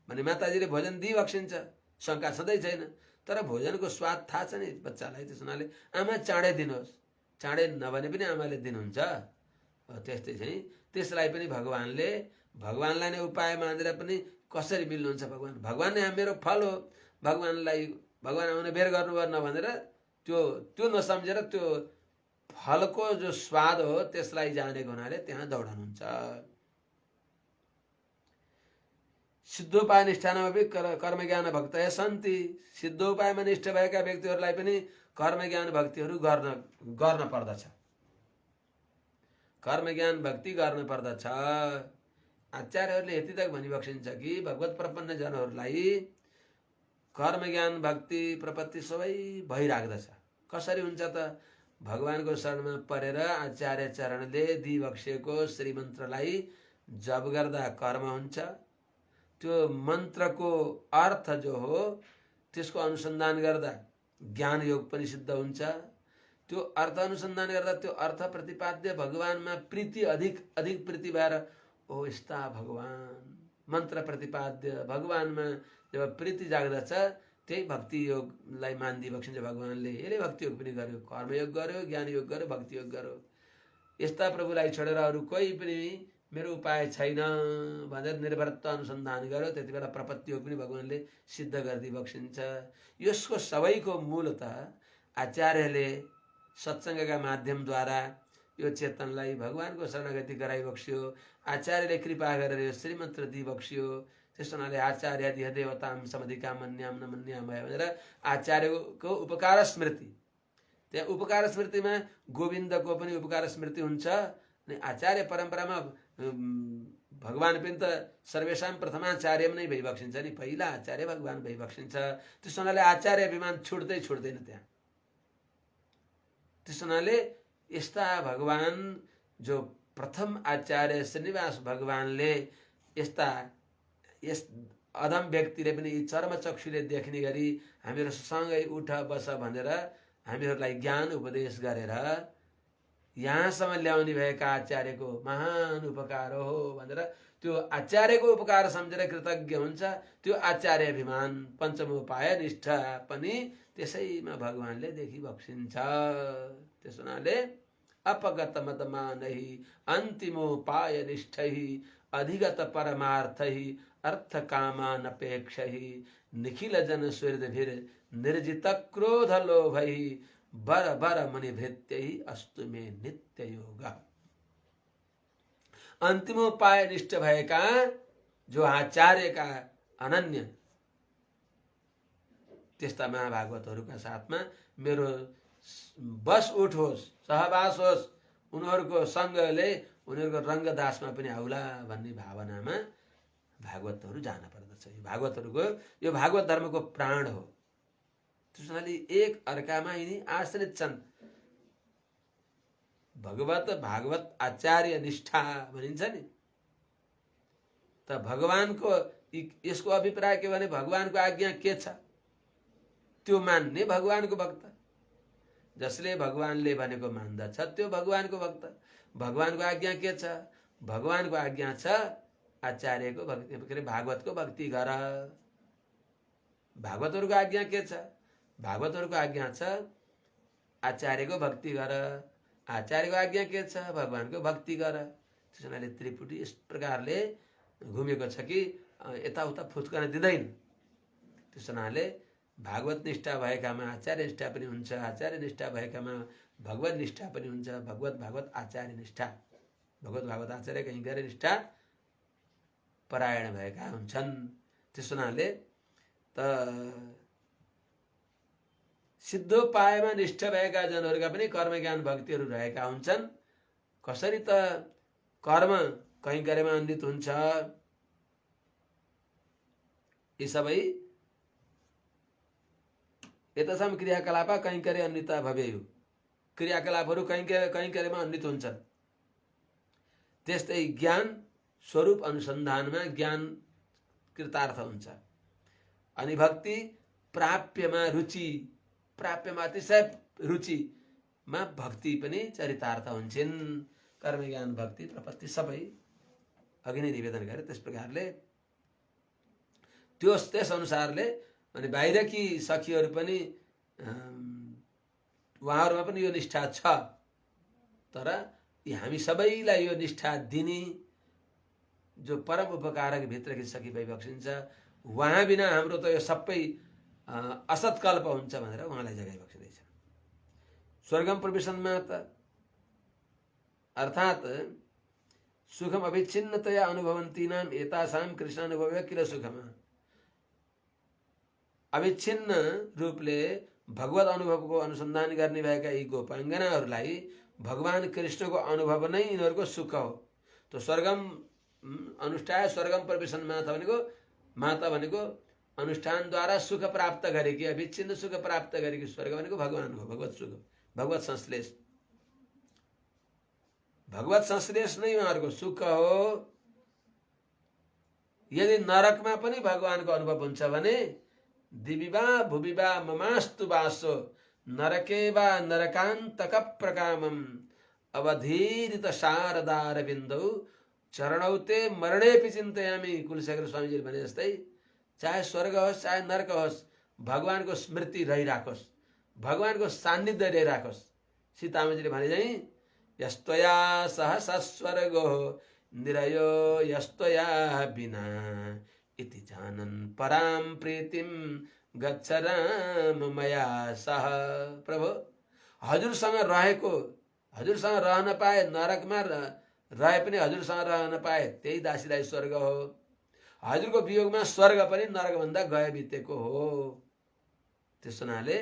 भने माताजीले भोजन दिइबक्सिन्छ, शङ्का सधैँ छैन। तर भोजनको स्वाद थाहा छ नि बच्चालाई, त्यस हुनाले आमा चाँडै दिनुहोस्, चाँडै नभने पनि आमाले दिनुहुन्छ। त्यस्तै चाहिँ त्यसलाई पनि भगवानलाई नै उपाय मानेर पनि कसरी मिल्नुहुन्छ भगवान? भगवान नै मेरो फल हो, भगवान आउने बेर गर्नुभयो भनेर त्यो नसम्झेर त्यो फलको जो स्वाद हो त्यसलाई जानेको हुनाले त्यहाँ दौडनुहुन्छ। सिद्धोपाय निष्ठानमा पनि कर्म ज्ञान भक्तय सन्ति। सिद्धोपायमा निष्ठ भएका व्यक्तिहरूलाई पनि कर्म ज्ञान भक्तिहरू गर्न पर्दछ, कर्म ज्ञान भक्ति गर्न पर्दछ। आचार्यहरूले यति तक भनिबक्सिन्छ कि भगवत प्रपन्न जनहरूलाई कर्म ज्ञान भक्ति प्रपत्ति सबै भइराख्दछ। कसरी हुन्छ त? भगवानको शरणमा परेर आचार्य चरणले दिइबक्सेको श्रीमन्त्रलाई जप गर्दा कर्म हुन्छ। त्यो मन्त्रको अर्थ जो हो त्यसको अनुसन्धान गर्दा ज्ञान योग पनि सिद्ध हुन्छ। त्यो अर्थ अनुसन्धान गर्दा त्यो अर्थ प्रतिपाद्य भगवानमा प्रीति अधिक प्रीति भएर ओ यस्ता भगवान, मन्त्र प्रतिपाद्य भगवानमा जब प्रीति जाग्दछ त्यही भक्ति योगलाई मान्दी बक्सिन्छ भगवानले। यसले भक्ति योग पनि गर्यो, कर्मयोग गर्यो, ज्ञान योग गर्यो, भक्ति योग गर्यो। यस्ता प्रभुलाई छोडेर अरू कोही पनि मेरो उपाय छैन भनेर निर्भरता अनुसन्धान गर्यो, त्यति बेला प्रपत्ति योग पनि भगवानले सिद्ध गरिदिई बक्सिन्छ। यसको सबैको मूलतः आचार्यले सत्सङ्गका माध्यमद्वारा यो चेतनलाई भगवानको शरणागति गराइबक्स्यो। आचार्यले कृपा गरेर यो श्रीमन्त्र दिइबक्स्यो। त्यस हुनाले आचार्यादि देवताम समधिका मन्याम न मन्याम भयो भनेर आचार्यको उपकार स्मृति, त्यहाँ उपकार स्मृतिमा गोविन्दको पनि उपकार स्मृति हुन्छ। अनि आचार्य परम्परामा भगवान पनि त सर्वेषां प्रथमाचार्य नै भइबक्सिन्छ नि, पहिला आचार्य भगवान भइबक्सिन्छ। त्यस हुनाले आचार्य अभिमान छुट्दैन त्यहाँ। त्यस हुनाले यस्ता भगवान जो प्रथम आचार्य श्रीनिवास भगवानले यस अधम व्यक्तिले पनि यी चर्मचक्षुले देख्ने गरी हामीहरू सँगै उठ बस भनेर हामीहरूलाई ज्ञान उपदेश गरेर यहाँसम्म ल्याउने भएका आचार्यको महान उपकार हो भनेर त्यो आचार्यको उपकार सम्झेर कृतज्ञ हुन्छ। त्यो आचार्य अभिमान पञ्चमोपाय निष्ठा पनि त्यसैमा भगवानले देखिबक्सिन्छ। त्यस हुनाले अपगत मदमानहि अन्तिमोपाय निष्ठहि अधिगत परमार्थहि अर्थ कामानपेक्षहि निखिल जन सुहृद्भिर निर्जित क्रोध लोभहि बर बर मुनि भृत्यहि अस्तु मे नित्य योग। अन्तिमोपाय निष्ठ भएका जो आचार्यका अनन्य त्यस्ता महाभागवतहरूका साथमा मेरो बस उठोस्, सहवास होस्, उनीहरूको सँगले उनीहरूको रङ्गदासमा पनि आउला भन्ने भावनामा भागवतहरू जान पर्दछ। यो भागवत धर्मको प्राण हो। त्यसैले एक अर्कामा यिनी आश्रित छन्। भागवत आचार्य निष्ठा भनिन्छ नि, त भगवानको यसको अभिप्राय के भने भगवानको आज्ञा के छ त्यो मान्ने भगवानको भक्त। जसले भगवानले भनेको मान्दछ त्यो भगवानको भक्त। भगवानको आज्ञा के छ? भगवानको आज्ञा छ आचार्यको भक्ति, के अरे भागवतको भक्ति गर। भागवतहरूको आज्ञा के छ? भागवतहरूको आज्ञा छ आचार्यको भक्ति गर। आचार्यको आज्ञा के छ? भगवानको भक्ति गर। त्यसैले त्रिपुटी यस प्रकारले घुमेको छ कि यताउता फुत्कन दिँदैन। त्यस हुनाले भागवत निष्ठा भएकामा आचार्य निष्ठा पनि हुन्छ, आचार्य निष्ठा भएकामा भगवत निष्ठा पनि हुन्छ। भागवत आचार्य निष्ठा, भागवत आचार्य कहीँ गएर निष्ठा परायण भएका हुन्छन्। त्यस हुनाले त सिद्धोपायमा निष्ठ भएका जनहरूका पनि कर्म ज्ञान भक्तिहरू रहेका हुन्छन्। कसरी त कर्म कहीँ गरेमा अन्वित हुन्छ, यी सबै यतसम क्रियाकलाप कहीँ करे अन्वित भवेयु, क्रियाकलापहरू कहीँ करेमा अन्वित हुन्छन्। त्यस्तै ज्ञान स्वरूप अनुसन्धानमा ज्ञान कृतार्थ हुन्छ। अनि भक्ति प्राप्यमा रुचि, प्राप्यमा अतिशय रुचिमा भक्ति पनि चरितार्थ हुन्छन्। कर्म ज्ञान भक्ति प्रपत्ति सबै अघि नै निवेदन गरे। त्यस प्रकारले त्यस अनुसारले अनि बाहिरकी सखीहरू पनि उहाँहरूमा पनि यो निष्ठा छ। तर हामी सबैलाई यो निष्ठा दिने जो परम उपकारक भित्रकी सखी भइबक्सिन्छ, उहाँ बिना हाम्रो त यो सबै असत्कल्प हुन्छ भनेर उहाँलाई जगाइबक्सिँदैछ। स्वर्गम प्रविशनमा त अर्थात् सुखम अविच्छिन्नतया अनुभवन्तीनाम एतासाम कृष्णानुभव किल सुखमा। अविच्छिन्न रूपले भगवत अनुभवको अनुसन्धान गर्ने भएका यी गोपाङ्गनाहरूलाई भगवान कृष्णको अनुभव नै यिनीहरूको सुख हो। तो स्वर्गम अनुष्ठाय स्वर्गम प्रविशन माता भनेको अनुष्ठानद्वारा सुख प्राप्त गरेकी, अविच्छिन्न सुख प्राप्त गरेकी स्वर्ग भनेको भगवान हो, भगवत सुख, भगवत संश्लेष। भगवत संश्लेष नै उहाँहरूको सुख हो। यदि नरकमा पनि भगवानको अनुभव हुन्छ भने दिविवा भुविवा ममास्तु वासो नरके वा नरकान्तक प्रकामम अवधीरित शारदार बिन्दौ चरणौते मरणेपि चिन्तयामी। कुलशेखर स्वामीजीले भने जस्तै चाहे स्वर्ग होस् चाहे नरक होस्, भगवानको स्मृति रहिराखोस्, भगवानको सान्निध्य रहिराखोस्। सीतामाजीले भने चाहिँ यस्तया सहस स्वर्गो निरयो यस्तया बिना इति जानन् पराम प्रीतिम गच्छ राम मया सह। प्रभु, हजुरसँग रहेको, हजुरसँग रहन पाए, नरकमा रहे पनि हजुरसँग रहन पाए त्यही दासीलाई स्वर्ग हो। हजुरको वियोगमा स्वर्ग पनि नरकभन्दा गए बितेको हो। त्यस हुनाले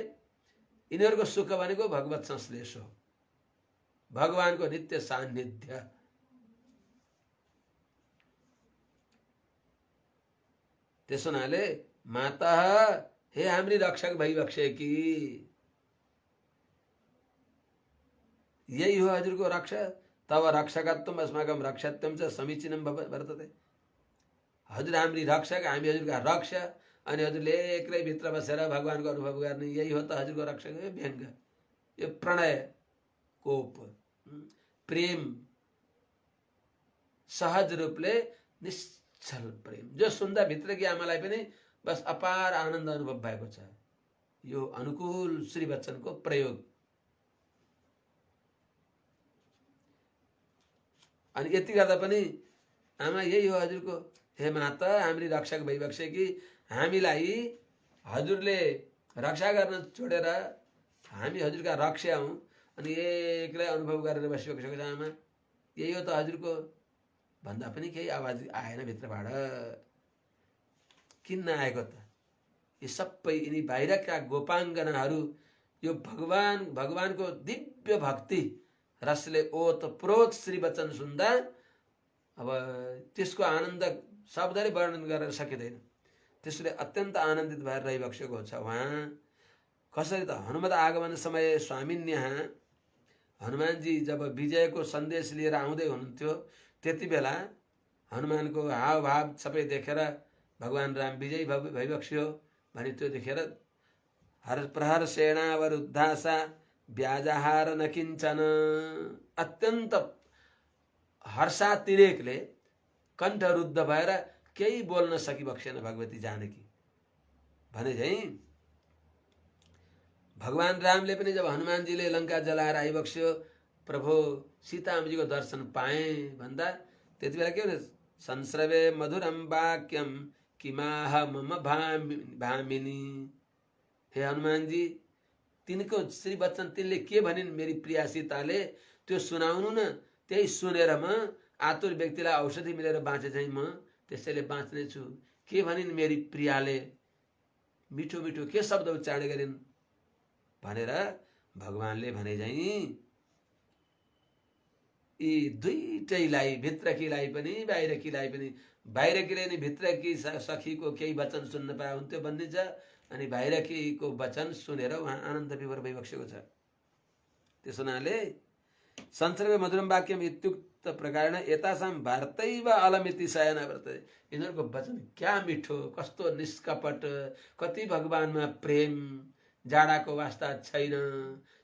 यिनीहरूको सुख भनेको भगवत संश्लेष हो, भगवानको नित्य सान्निध्य। त्यस हुनाले माता हे हाम्री रक्षक भइबक्से कि यही हो हजुरको रक्षा। तब रक्षकत्वम अस्माकं रक्षत्वम च समीचीनं वर्तते। हजुर हाम्री रक्षक, हामी हजुरका रक्षा, अनि हजुरले एक्लै भित्र बसेर भगवानको अनुभव गर्ने, यही हो त हजुरको रक्षक। यो व्यङ्ग, यो प्रणय, कोप, प्रेम, सहज रूपले निश्चल प्रेम जो सुन्दा भित्रकी आमालाई पनि बस अपार आनन्द अनुभव भएको छ। यो अनुकूल श्री बच्चनको प्रयोग। अनि यति गर्दा पनि आमा यही हो हजुरको, हे माता हाम्री रक्षक भइबक्से कि हामीलाई हजुरले रक्षा गर्न छोडेर हामी हजुरका रक्षा हौँ, अनि एक्लै अनुभव गरेर बसिबक्सेको छ आमा। यही हो त हजुरको भन्दा पनि केही आवाज आएन भित्रबाट। किन नआएको त? यी सबै यिनी बाहिरका गोपाङ्गनाहरू यो भगवानको दिव्य भक्ति रसले ओतप्रोत श्री वचन सुन्दा अब त्यसको आनन्द शब्दले वर्णन गरेर सकिँदैन। त्यसले अत्यन्त आनन्दित भएर रहिबक्सेको छ उहाँ। कसरी त? हनुमत आगमन समय स्वामिन्यहाँ हनुमानजी जब विजयको सन्देश लिएर आउँदै हुनुहुन्थ्यो, त्यति बेला हनुमानको हावभाव सबै देखेर भगवान राम विजयी भइबक्स्यो भने त्यो देखेर हर प्रहर सेनावरुद्धासा ब्याजहार नकिञ्चन, अत्यन्त हर्षातिरेकले कण्ठरुद्ध भएर केही बोल्न सकिबक्सेन भगवती जानकी भने चाहिँ भगवान रामले पनि जब हनुमानजीले लङ्का जलाएर आइबक्स्यो, प्रभु सीतामाजीको दर्शन पाए भन्दा त्यति बेला के भने संस्रवे मधुरम वाक्यम किमाह मम भामिनी। हे हनुमानजी, तिनको श्री वचन तिनले के भनिन् मेरी प्रिया सीताले, त्यो सुनाउनु न। त्यही सुनेर म आतुर व्यक्तिलाई औषधि मिलेर बाँचे चाहिँ म त्यसैले बाँच्ने छु। के भनिन् मेरी प्रियाले, मिठो मिठो के शब्द उच्चारण गरिन् भनेर भगवानले भने चाहिँ यी दुईटैलाई, भित्रकीलाई पनि बाहिरकीलाई पनि, बाहिरकीले नि भित्रकी सखीको केही वचन सुन्न पाए हुन्थ्यो भनिन्छ, अनि बाहिरकीको वचन सुनेर उहाँ आनन्द विभोर भइबक्सेको छ। त्यस हुनाले संसर्ग मधुरम वाक्यम इत्युक्त प्रकारेण एतासां वार्तैव अलमिति शयन वर्तते। यिनीहरूको वचन क्या मिठो, कस्तो निष्कपट, कति भगवानमा प्रेम, जाडाको वास्ता छैन,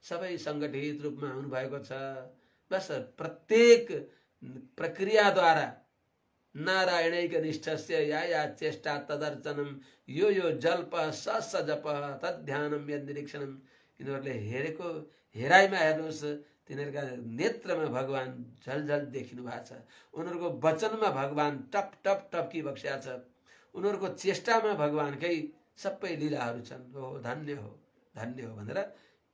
सबै सङ्गठित रूपमा आउनुभएको छ। बस प्रत्येक प्रक्रियाद्वारा नारायणैक निष्ठस्य या चेष्टा तदर्चनम यो जल्प स जप तद्ध्यानम यद निरीक्षणम। यिनीहरूले हेरेको हेराइमा हेर्नुहोस्, तिनीहरूका नेत्रमा भगवान झलझल देखिनु भएको छ, उनीहरूको वचनमा भगवान टप टप टप्की बक्स्या छ, उनीहरूको चेष्टामा भगवानकै सबै लीलाहरू छन्। हो धन्य हो, धन्य हो भनेर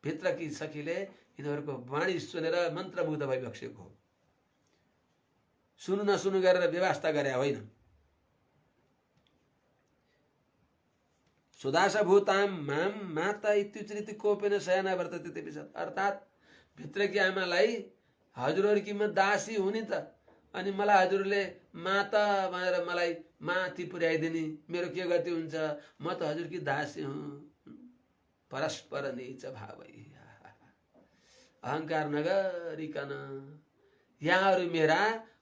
भित्रकी सखीले यिनीहरूको वाणी सुनेर मन्त्रमुग्ध भइबक्सेको हो। सुनु नसुनु गरेर व्यवस्था गरे होइन। सुदास भूताम माम माता इत्युच्रिति कोपेन शयना वर्तते तेपिसत्। अर्थात् भित्रकी आमालाई हजुरहरूकी म दासी हुने त, अनि मलाई हजुरले माता भनेर मलाई माथि पुर्याइदिने, मेरो के गति हुन्छ, म त हजुरकी दासी हुँ। परस्पर नीच भावै, अहंकार नगरिकन यहाँहरू मेरा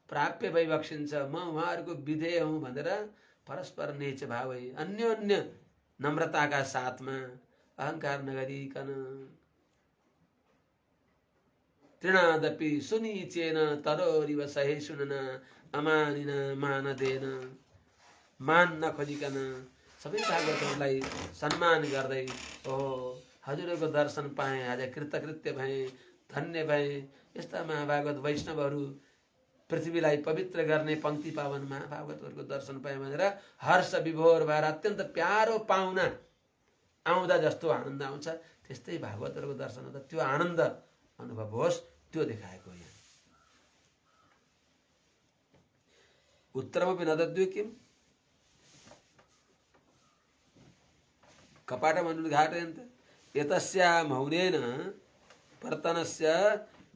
प्राप्य भइबक्सिन्छ, म उहाँहरूको विधेय हुँ भनेर परस्पर नीच भावै, अन्योन्य नम्रताका साथमा अहंकार नगरिकन। तृणादपि सुनिचेन तरोरिव सहिष्णुन अमानिन मानदेन, मान नखोजिकन सबै भागवतहरूलाई सम्मान गर्दै, ओहो हजुरहरूको दर्शन पाएँ, आज कृतकृत्य भएँ, धन्य भएँ। यस्ता महाभागवत वैष्णवहरू, पृथ्वीलाई पवित्र गर्ने पङ्क्ति पावन महाभागवतहरूको दर्शन पाएँ भनेर हर्ष विभोर भएर अत्यन्त प्यारो पाहुना आउँदा जस्तो आनन्द आउँछ, त्यस्तै भागवतहरूको दर्शन हुँदा त्यो आनन्द अनुभव होस्, त्यो देखाएको यहाँ। उत्तरमपि नदद्यो किम् कपाटमनुद्घाटयन्त एतस्या मौनेन पर्तनस्य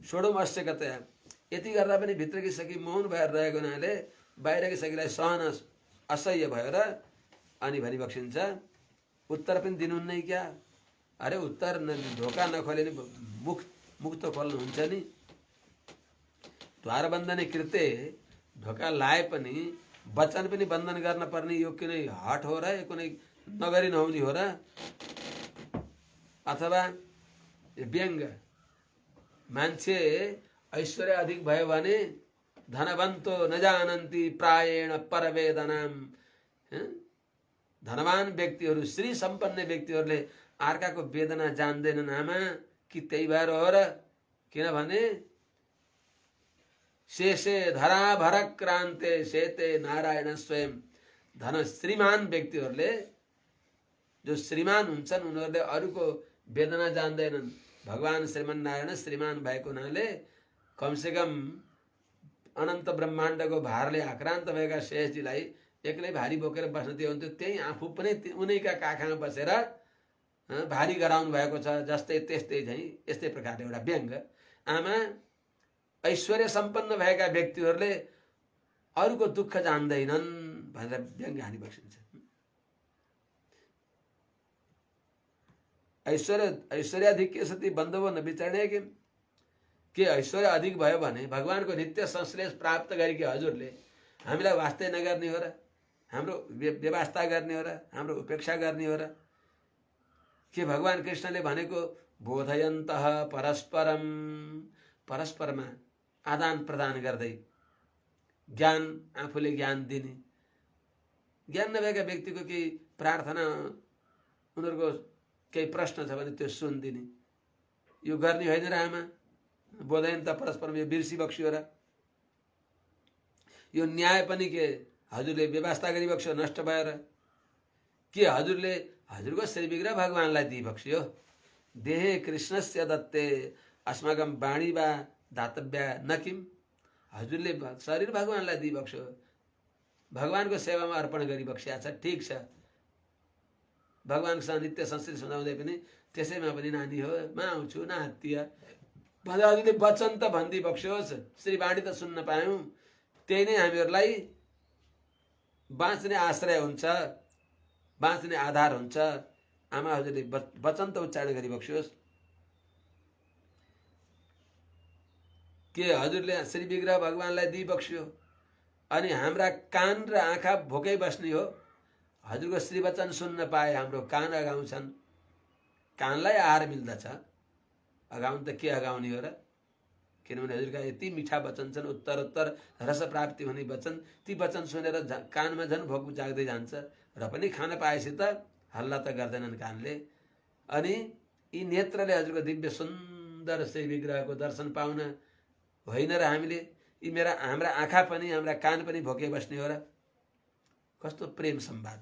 षोडमाश्चकतया। यति गर्दा पनि भित्रकी सखी मौन भएर रहेको हुनाले बाहिरकी सखीलाई सहन असह्य भएर अनि भनिबक्सिन्छ, उत्तर पनि दिनुहुन्न क्या? अरे उत्तर ढोका नखोले नि मुख त खोल्नुहुन्छ नि। द्वार बन्धने कृते ढोका लाए पनि वचन पनि बन्धन गर्न पर्ने यो कुनै हट हो र, यो कुनै नगरी नहुने हो र? अथवा व्यङ्ग, मान्छे ऐश्वर्य अधिक भयो भने धनवन्तो नजानन्ति प्रायेण परवेदनाम, धनवान व्यक्तिहरू, श्री सम्पन्न व्यक्तिहरूले अर्काको वेदना जान्दैनन् आमा। कि त्यही भएर हो र? किनभने शेषे धराभर क्रान्ते सेते नारायण स्वयं, धन श्रीमान व्यक्तिहरूले, जो श्रीमान हुन्छन्, उनीहरूले अरूको वेदना जान्दैनन्। भगवान श्रीमन्नारायण श्रीमान भएको हुनाले कमसेकम अनन्त ब्रह्माण्डको भारले आक्रान्त भएका शेषजीलाई एक्लै भारी बोकेर बस्न दियो हुन्थ्यो, त्यही आफू पनि उनैका काखमा बसेर भारी गराउनु भएको छ। जस्तै त्यस्तै झैँ यस्तै प्रकारले एउटा व्यङ्ग, आमा ऐश्वर्य सम्पन्न भएका व्यक्तिहरूले अरूको दुःख जान्दैनन् भनेर व्यङ्ग हानी बक्सिन्छ। ऐश्वर्याधिक्य सति बन्धवो न विचरणे के ऐश्वर्य अधिक भयो भने भगवानको नित्य संश्लेष प्राप्त गरेकी हजुरले हामीलाई वास्तै नगर्ने हो र? हाम्रो व्यवस्था गर्ने हो र? हाम्रो उपेक्षा गर्ने हो र? के भगवान कृष्णले भनेको बोधयन्तः परस्परम, परस्परमा आदान प्रदान गर्दै ज्ञान, आफूले ज्ञान दिने, ज्ञान नभएका व्यक्तिको केही प्रार्थना, उनीहरूको केही प्रश्न छ भने त्यो सुनिदिने, यो गर्ने होइन र आमा? बोधयन्त परस्परम, यो बिर्सी बक्सियो र? यो न्याय पनि के हजुरले व्यवस्था गरिबक्स्यो नष्ट भएर? के हजुरले हजुरको श्रीविग्रह भगवानलाई दिइबक्स्यो? देहे कृष्णस्य दत्ते अस्माकं वाणी वा दातव्या न किम, हजुरले शरीर भगवानलाई दिइबक्स्यो, भगवानको सेवामा अर्पण गरिबक्स्या छ, ठिक छ। भगवानसँग नित्य संस्कृति सुनाउँदै पनि त्यसैमा पनि नानी हो, म आउँछु न हात्तिया भनेर हजुरले वचन त भनिदिइबक्स्योस्, श्रीवाणी त सुन्न पायौँ, त्यही नै हामीहरूलाई बाँच्ने आश्रय हुन्छ, बाँच्ने आधार हुन्छ। आमा हजुरले वचन त उच्चारण गरिबक्स्योस्। के हजुरले श्री विग्रह भगवानलाई दिइबक्स्यो अनि हाम्रा कान र आँखा भोकै बस्ने हो? हजुरको श्रीवचन सुन्न पाए हाम्रो कान अगाउँछन्, कानलाई आहार मिल्दछ, अगाउनु त के अगाउने हो र? किनभने हजुरका यति मिठा वचन छन्, उत्तरोत्तर रस प्राप्ति हुने वचन, ती वचन सुनेर कानमा झन् भोक जाग्दै जान्छ र पनि खान पाएपछि त हल्ला त गर्दैनन् कानले। अनि यी नेत्रले हजुरको दिव्य सुन्दर श्री विग्रहको दर्शन पाउन होइन र हामीले, यी हाम्रा आँखा पनि हाम्रा कान पनि भोके बस्ने हो र? कस्तो प्रेम संवाद,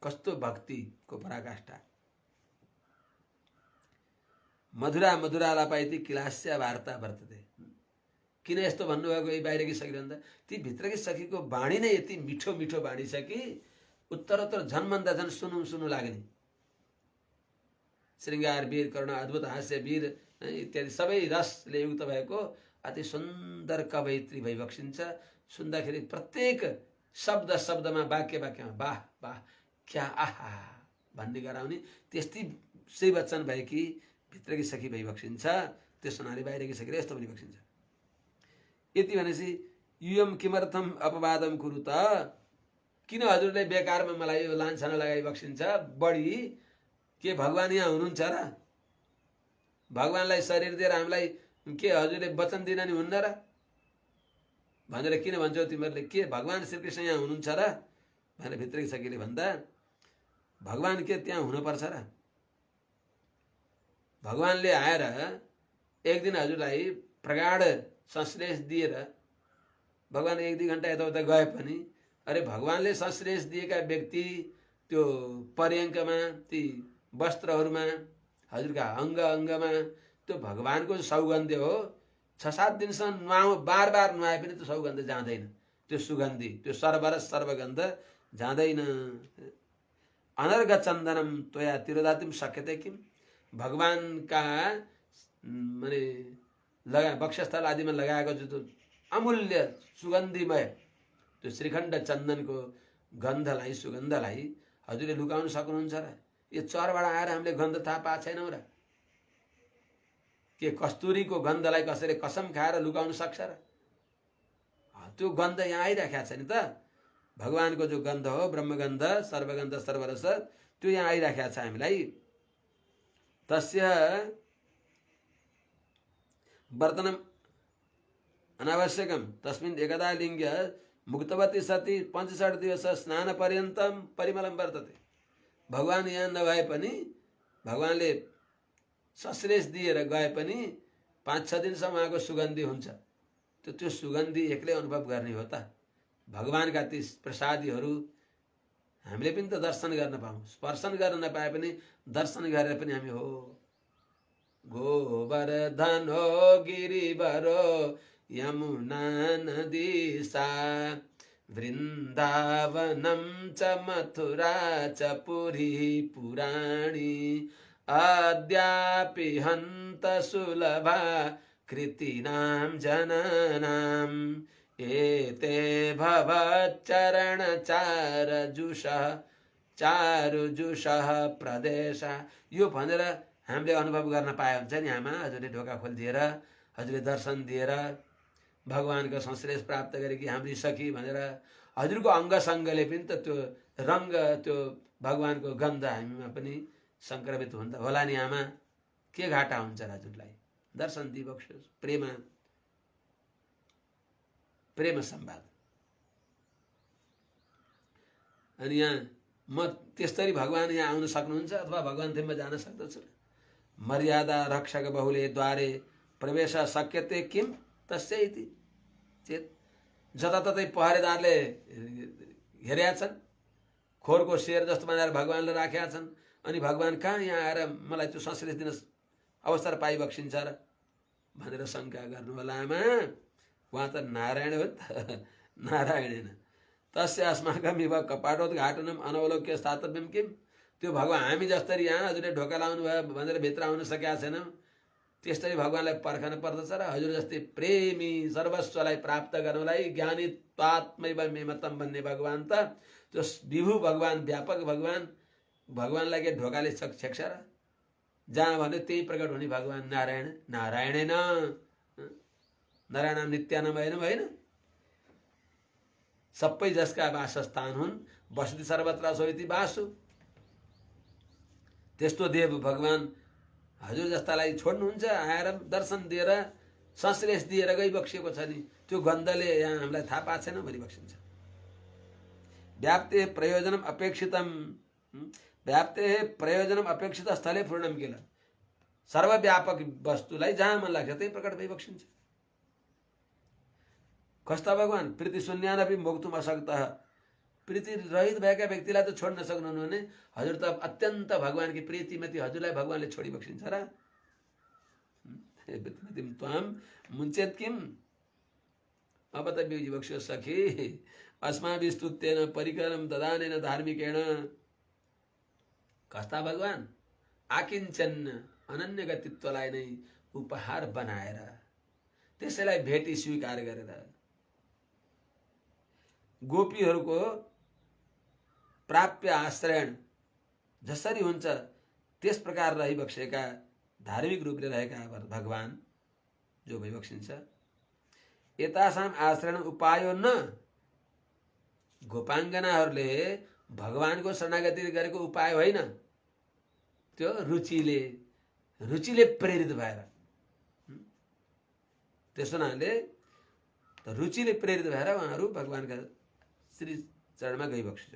कस्तो भक्तिको पराकाष्ठा। मधुरा मधुरालापाइति किलास्य वार्ता वर्तते। किन यस्तो भन्नुभएको यी बाहिरकी सखी भन्दा? ती भित्रकी सखीको वाणी नै यति मिठो मिठो वाणी छ कि उत्तरोत्तर झन्भन्दा झन् सुनु सुनु लाग्ने। श्रृङ्गार वीर, करुणा, अद्भुत हास्य वीर इत्यादि सबै रसले युक्त भएको अति सुन्दर कवयित्री भइबक्सिन्छ। सुन्दाखेरि प्रत्येक शब्द शब्दमा वाक्य वाक्यमा वाह वाह क्या आहा भन्ने गराउने त्यस्तै श्री वचन भएकी भित्रकी सखी भई बक्सिन्छ, त्यस हुनाले बाहिरकी सखीले यस्तो पनि बक्सिन्छ। यति भनेपछि युयम किमर्थम अपवादम कुरु त, किन हजुरले बेकारमा मलाई यो लान्छना लगाइ बक्सिन्छ? बढी के भगवान यहाँ हुनुहुन्छ र? भगवानलाई शरीर दिएर हामीलाई के हजुरले वचन दिन नि हुन्न र भनेर किन भन्छौ तिमीहरूले? के भगवान श्रीकृष्ण यहाँ हुनुहुन्छ र भनेर भित्रकी सखीले भन्दा भगवान के त्यहाँ हुनुपर्छ र? भगवानले आएर एक दिन हजुरलाई प्रगाढ संश्लेष दिएर भगवान 1-2 घण्टा यताउता गए पनि अरे भगवानले संश्लेष दिएका व्यक्ति त्यो पर्यङ्कमा ती वस्त्रहरूमा हजुरका अङ्ग अङ्गमा त्यो भगवानको सौगन्ध्य हो। 6-7 दिनसम्म नुहाउ, बार बार नुहाए पनि त्यो सौगन्ध जाँदैन, त्यो सुगन्धी त्यो सर्वरस सर्वगन्ध जाँदैन। अनर्घ चन्दनम त्वया तिरोधातुम शक्यते किम, भगवानका माने लगा वक्षस्थल आदिमा लगाएको जो अमूल्य सुगन्धीमय त्यो श्रीखण्ड चन्दनको गन्धलाई सुगन्धलाई हजुरले लुकाउन सक्नुहुन्छ र? यो चरबाट आएर हामीले गन्ध थाहा पाएको छैनौँ र? के कस्तुरीको गन्धलाई कसैले कसम खाएर लुकाउन सक्छ र? त्यो गन्ध यहाँ आइराखेको छ नि त, भगवानको जो गन्ध हो ब्रह्मगन्ध सर्वगन्ध सर्वरस त्यो यहाँ आइराखेको छ हामीलाई। तस्य वर्तनम अनावश्यकम तस्मिन् एकदा लिङ्ग मुक्तवती सती 65 दिवस स्नान पर्यन्तम परिमलम वर्तते। भगवान यहाँ नभए पनि भगवानले संश्लेष दिएर गए पनि 5-6 दिनसम्म उहाँको सुगन्धी हुन्छ। त्यो सुगन्धी एक्लै अनुभव गर्ने हो त। भगवानका ती प्रसादीहरू हामीले पनि त दर्शन गर्न पाऊँ, स्पर्शन गर्न नपाए पनि दर्शन गरेर पनि हामी हो गोवर्धन हो गिरिवर यमुना नदी सा वृन्दावनम च मथुरा च पुरी पुराणी अद्यापि हन्त सुलभा कृतीनां जनानां एते भवच्चरण चारुजुषः प्रदेश। यो भनेर हामीले अनुभव गर्न पाए हुन्छ नि आमा, हजुरले ढोका खोलिदिएर हजुरले दर्शन दिएर भगवानको संश्लेष प्राप्त गरेकी हाम्री सखी भनेर हजुरको अङ्गसङ्गले पनि त त्यो रङ्ग त्यो भगवानको गन्ध हामीमा पनि सङ्क्रमित हुन्छ होला नि आमा। के घाटा हुन्छ हजुरलाई? दर्शन दिइबक्सोस्, प्रेम संवाद। अनि यहाँ म त्यस्तरी भगवान यहाँ आउन सक्नुहुन्छ अथवा भगवान थिममा जान सक्दछु? मर्यादा रक्षक बहुले द्वारे प्रवेश शक्यते किम तस्य इति चेत, जताततै पहरेदारले हेरेका छन्, खोरको शेर जस्तो बनाएर भगवानले राखेका छन्, अनि भगवान कहाँ यहाँ आएर मलाई त्यो संश्लेष दिन अवसर पाइबक्सिन्छ र भनेर शङ्का गर्नु होला आमा। उहाँ त नारायण हो नि त, नारायणेन तस्य अस्माकं इव कपाटोद्घाटनम अनवलोक्य स्थातव्यम किम। त्यो भगवान हामी जस्तरी यहाँ हजुरले ढोका लाउनु भयो भनेर भित्र आउन सकेका छैनौँ, त्यस्तरी भगवानलाई पर्खन पर्दछ र? हजुर जस्तै प्रेमी सर्वस्वलाई प्राप्त गर्नलाई ज्ञानी त्वात्मैव मेमतम भन्ने भगवान त त्यो विभु भगवान व्यापक भगवानलाई के ढोकाले छेक्छ र? जहाँ भने त्यही प्रकट हुने भगवान नारायण, नारायणेन नारायण नित्यानमयन होइन, सबै जसका वासस्थान हुन्, वसति सर्वत्र सोइति वासु। त्यस्तो देव भगवान हजुर जस्तालाई छोड्नुहुन्छ? आएर दर्शन दिएर संश्लेष दिएर गइबक्सिएको छ नि, त्यो गन्धले यहाँ हामीलाई थाहा पाएको छैन भनिबक्सिन्छ। व्याप्ते प्रयोजनम अपेक्षितम, व्याप्ते प्रयोजनम अपेक्षित स्थले पूर्णम किल, सर्वव्यापक वस्तुलाई जहाँ मन लाग्छ त्यही प्रकट भइबक्सिन्छ। कस्ता भगवान? प्रीति शून्यानपि मोक्तुम अशक्तः, प्रीति रहित भएका व्यक्तिलाई त छोड्न सक्नुहुन्न भने हजुर त अत्यन्त भगवानकी प्रीतिमती हजुरलाई भगवानले छोडिबक्सिन्छ र? त्वाम मुञ्चेत किम। अब त बिउजिबक्स्यो सखी अस्माभिस्तुत्येन परिकरम ददानेन धार्मिकेण। कस्ता भगवान? आकिञ्चन अनन्य गतित्वलाई नै उपहार बनाएर त्यसैलाई भेटी स्वीकार गरेर गोपीहरूको प्राप्य आश्रयण जसरी हुन्छ त्यस प्रकार रहिबक्सेका धार्मिक रूपले रहेका भगवान जो भइबक्सिन्छ। एतासाम आश्रयण उपायो न, गोपाङ्गनाहरूले भगवानको शरणागति गरेको उपाय होइन, त्यो रुचिले प्रेरित भएर, त्यसो हुनाले रुचिले प्रेरित भएर उहाँहरू भगवानका श्री चरणमा गइबक्सिन्छ।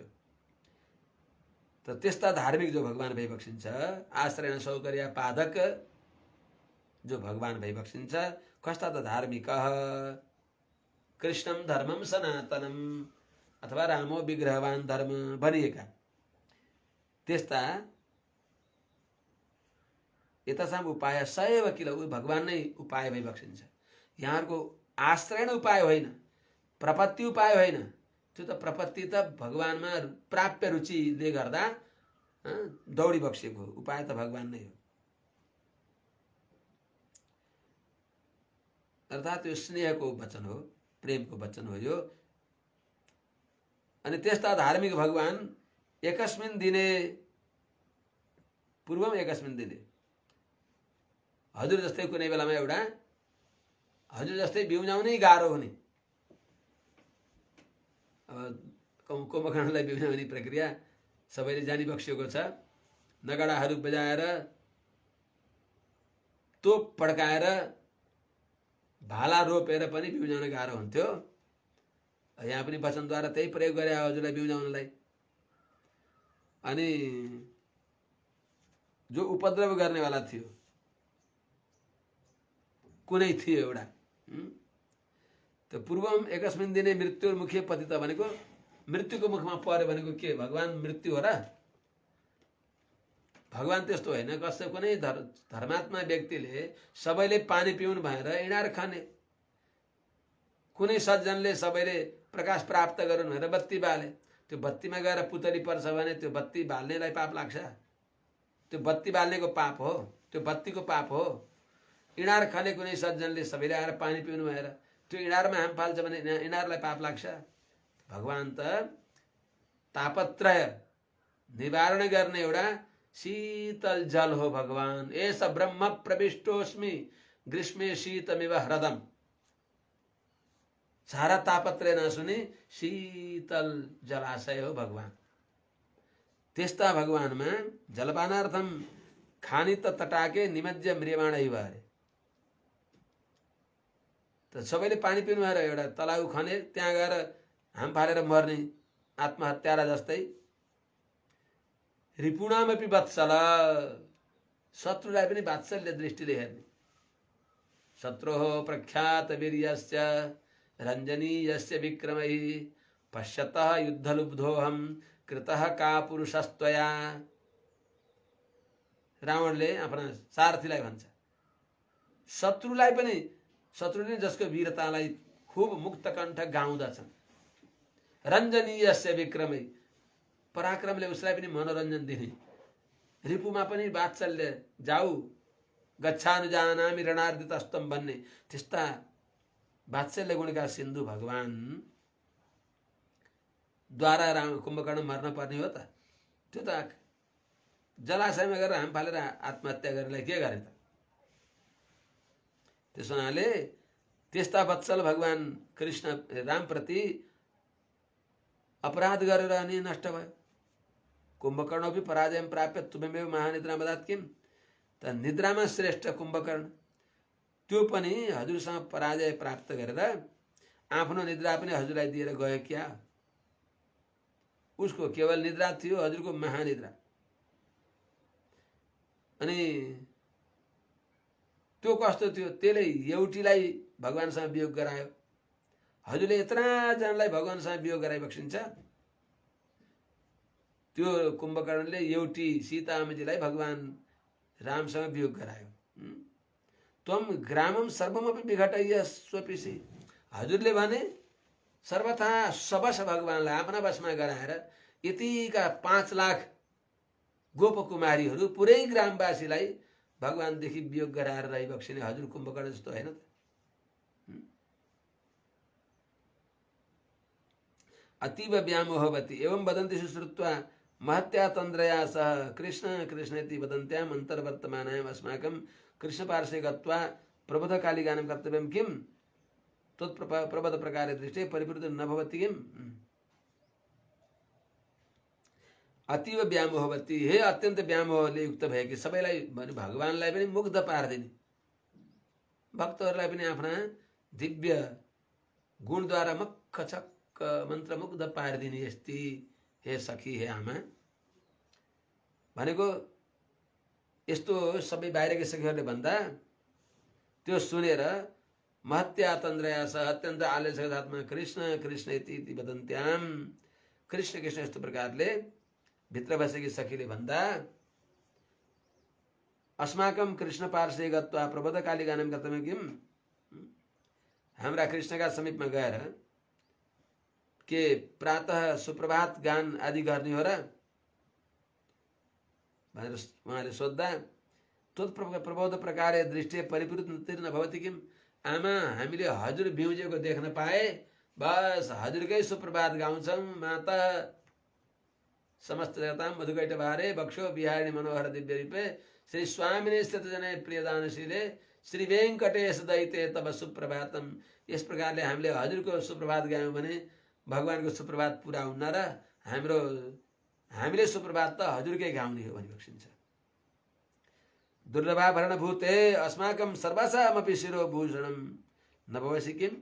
त त्यस्ता धार्मिक जो भगवान भइबक्सिन्छ, आश्रयण सौकर्य पादक जो भगवान भइबक्सिन्छ, कस्ता त धार्मिक कृष्णम धर्मम सनातनम अथवा रामो विग्रहवान धर्म भनिएका त्यस्ता यतासाम उपाय सएव किल, भगवान नै उपाय भइबक्सिन्छ। यहाँहरूको आश्रयण उपाय होइन, प्रपत्ति उपाय होइन, त्यो त प्रपत्ति त भगवानमा प्राप्य रुचिले गर्दा दौडी बक्सिएको हो, उपाय त भगवान नै हो। अर्थात् यो स्नेहको वचन हो, प्रेमको वचन हो यो। अनि त्यस्ता धार्मिक भगवान एकस्मिन दिने, पूर्वम एकस्मिन दिने, हजुर जस्तै कुनै बेलामा एउटा हजुर जस्तै बिउजाउनै गाह्रो हुने, अब कुम्भकर्णलाई बिउजाउने प्रक्रिया सबैले जानिबक्सिएको छ। नगडाहरू बजाएर, तोप पड्काएर, भाला रोपेर पनि बिउजाउन गाह्रो हुन्थ्यो। यहाँ पनि वचनद्वारा त्यही प्रयोग गरे हजुरलाई बिउजाउनलाई। अनि जो उपद्रव गर्नेवाला थियो, कुनै थियो एउटा, त पूर्वम एकस्मिन दिने मृत्युर्मुखे पतित भनेको मृत्युको मुखमा पर्यो भनेको के, भगवान मृत्यु हो र? भगवान त्यस्तो होइन। कसै कुनै धर्मात्मा व्यक्तिले सबैले पानी पिउनु भएर इँडार खाने, कुनै सज्जनले सबैले प्रकाश प्राप्त गरून् भनेर बत्ती बाले, त्यो बत्तीमा गएर पुतली पर्छ भने त्यो बत्ती बाल्नेलाई पाप लाग्छ? त्यो बत्ती बाल्नेको पाप हो, त्यो बत्तीको पाप हो। इँडार खाने कुनै सज्जनले सबैले आएर पानी पिउनु भएर त्यो इँडारमा हाम फाल्छ भने इँडारलाई पाप लाग्छ? भगवान त तापत्रय निवारण गर्ने एउटा शीतल जल हो भगवान। एष ब्रह्म प्रविष्टोस्मि ग्रीष्मे शीतमिव हृदम, सारा तापत्रय नसुने शीतल जलाशय हो भगवान। त्यस्ता भगवानमा जलपानार्थम खानित तटाके निमज्य म्रियमाण अरे, त सबैले पानी पिउनु भएर एउटा तलाउ खने, त्यहाँ गएर हाम फालेर मर्ने आत्महत्यारा जस्तै। रिपुणामपि वत्सल, शत्रुलाई पनि वात्सल्य दृष्टिले हेर्ने। शत्रुः प्रख्यात वीर्यस्य रञ्जनीयस्य विक्रमैः पश्यतः युद्धलुब्धोऽहं कृतः का पुरुषस्त्वया। रावणले आफ्ना सारथीलाई भन्छ, शत्रुलाई पनि, शत्रुले जसको वीरतालाई खूब मुक्तकण्ठ गाउँदछन्, रञ्जनीयस्य विक्रमै, पराक्रमले उसलाई पनि मनोरञ्जन दिने, रिपुमा पनि वात्सल्य, जाऊ गच्छानुजानामि रणार्दितस्तम भन्ने, त्यस्ता वात्सल्य गुणका सिन्धु भगवान द्वारा कुम्भकर्ण मर्न पर्ने हो त? त्यो त जलाशयमा गएर हाम फालेर आत्महत्या गरेलाई के गरे त? त्यसो हुनाले त्यस्ता वत्सल भगवान कृष्ण रामप्रति अपराध गरेर अनि नष्ट भयो। कुम्भकर्णोपि पराजयं प्राप्य तुमेव महानिद्रा मदात् किम, त निद्रामा श्रेष्ठ कुम्भकर्ण त्यो पनि हजुरसँग पराजय प्राप्त गरेर आफ्नो निद्रा पनि हजुरलाई दिएर गयो क्या? उसको केवल निद्रा थियो, हजुरको महानिद्रा। अनि त्यो कस्तो थियो? त्यसले एउटीलाई भगवानसँग वियोग गरायो। हजुरले यत्रा जनालाई भगवानसँग वियोग गराइबक्सिन्छ। त्यो कुम्भकर्णले एउटी सीतामाजीलाई भगवान रामसँग वियोग गरायो। त्वम ग्रामम सर्वमपि विघटय्य स्वपिसी, हजुरले भने सर्वथा सबस भगवानलाई आफ्ना बसमा गराएर यतिका 5 लाख गोपकुमारीहरू पुरै ग्रामवासीलाई भगवानदेखि वियोग गराएर रहिबक्सिने हजुर कुम्भकर्ण जस्तो होइन त? अतीव व्यामोहवती एवं वदन्ति श्रुत्वा महत्या तन्द्रया सह कृष्ण कृष्णेति वदन्त्याम् अन्तर्वर्तमानायाम् अस्माकं कृष्णपार्श्वे गत्वा प्रबोधकालिगानं कर्तव्यं किं त्वत्प्रबोध प्रकारे दृष्टे परिपूर्ति न भवति किम् अतीव व्यामोहवती हे अत्यन्त व्यामोहले युक्त भएकी सबैलाई भगवानलाई पनि मुग्ध पार्दिने भक्तहरूलाई पनि आफ्ना दिव्य गुणद्वारा मक्ख छक्क मन्त्रमुग्ध पारिदिने यस्ती हे सखी हे आमा भनेको यस्तो सबै बाहिरका सखीहरूले भन्दा त्यो सुनेर महत्या तन्द्रया सह अत्यन्त आलस्य साथमा कृष्ण कृष्ण इति वदन्त्याम् कृष्ण कृष्ण यस्तो प्रकारले भित्र बसेकी सखीले भन्दा अस्माकं कृष्ण पार्श्वे गत्वा प्रबोधकाली गानं कर्तव्यं किम् हाम्रा कृष्णका समीपमा गएर के प्रातः सुप्रभात गान आदि गर्ने हो र भनेर उहाँले सोध्दा त्वत्प्रबोध प्रकारे दृष्टि परिपूर्ण भवति किम् आमा हामीले हजुर बिउजेको देख्न पाए बस हजुरकै सुप्रभात गाउँछौं माता समस्त जगतां मधुकैटभारे बक्षो बिहारिणी मनोहर दिव्य रूपे श्री स्वामिने स्थित जने प्रियदानशीले श्री वेंकटेश दैते तब सुप्रभातम यस प्रकारले हामीले हजुरको सुप्रभात गायौं भने भगवानको सुप्रभात पूरा हुन्न र हामीले सुप्रभात त हजुरकै गाउने हो भनी बक्सिन्छ दुर्लभाभरण भूते अस्माकं सर्वसामपि शिरोभूषणं नभवसि किम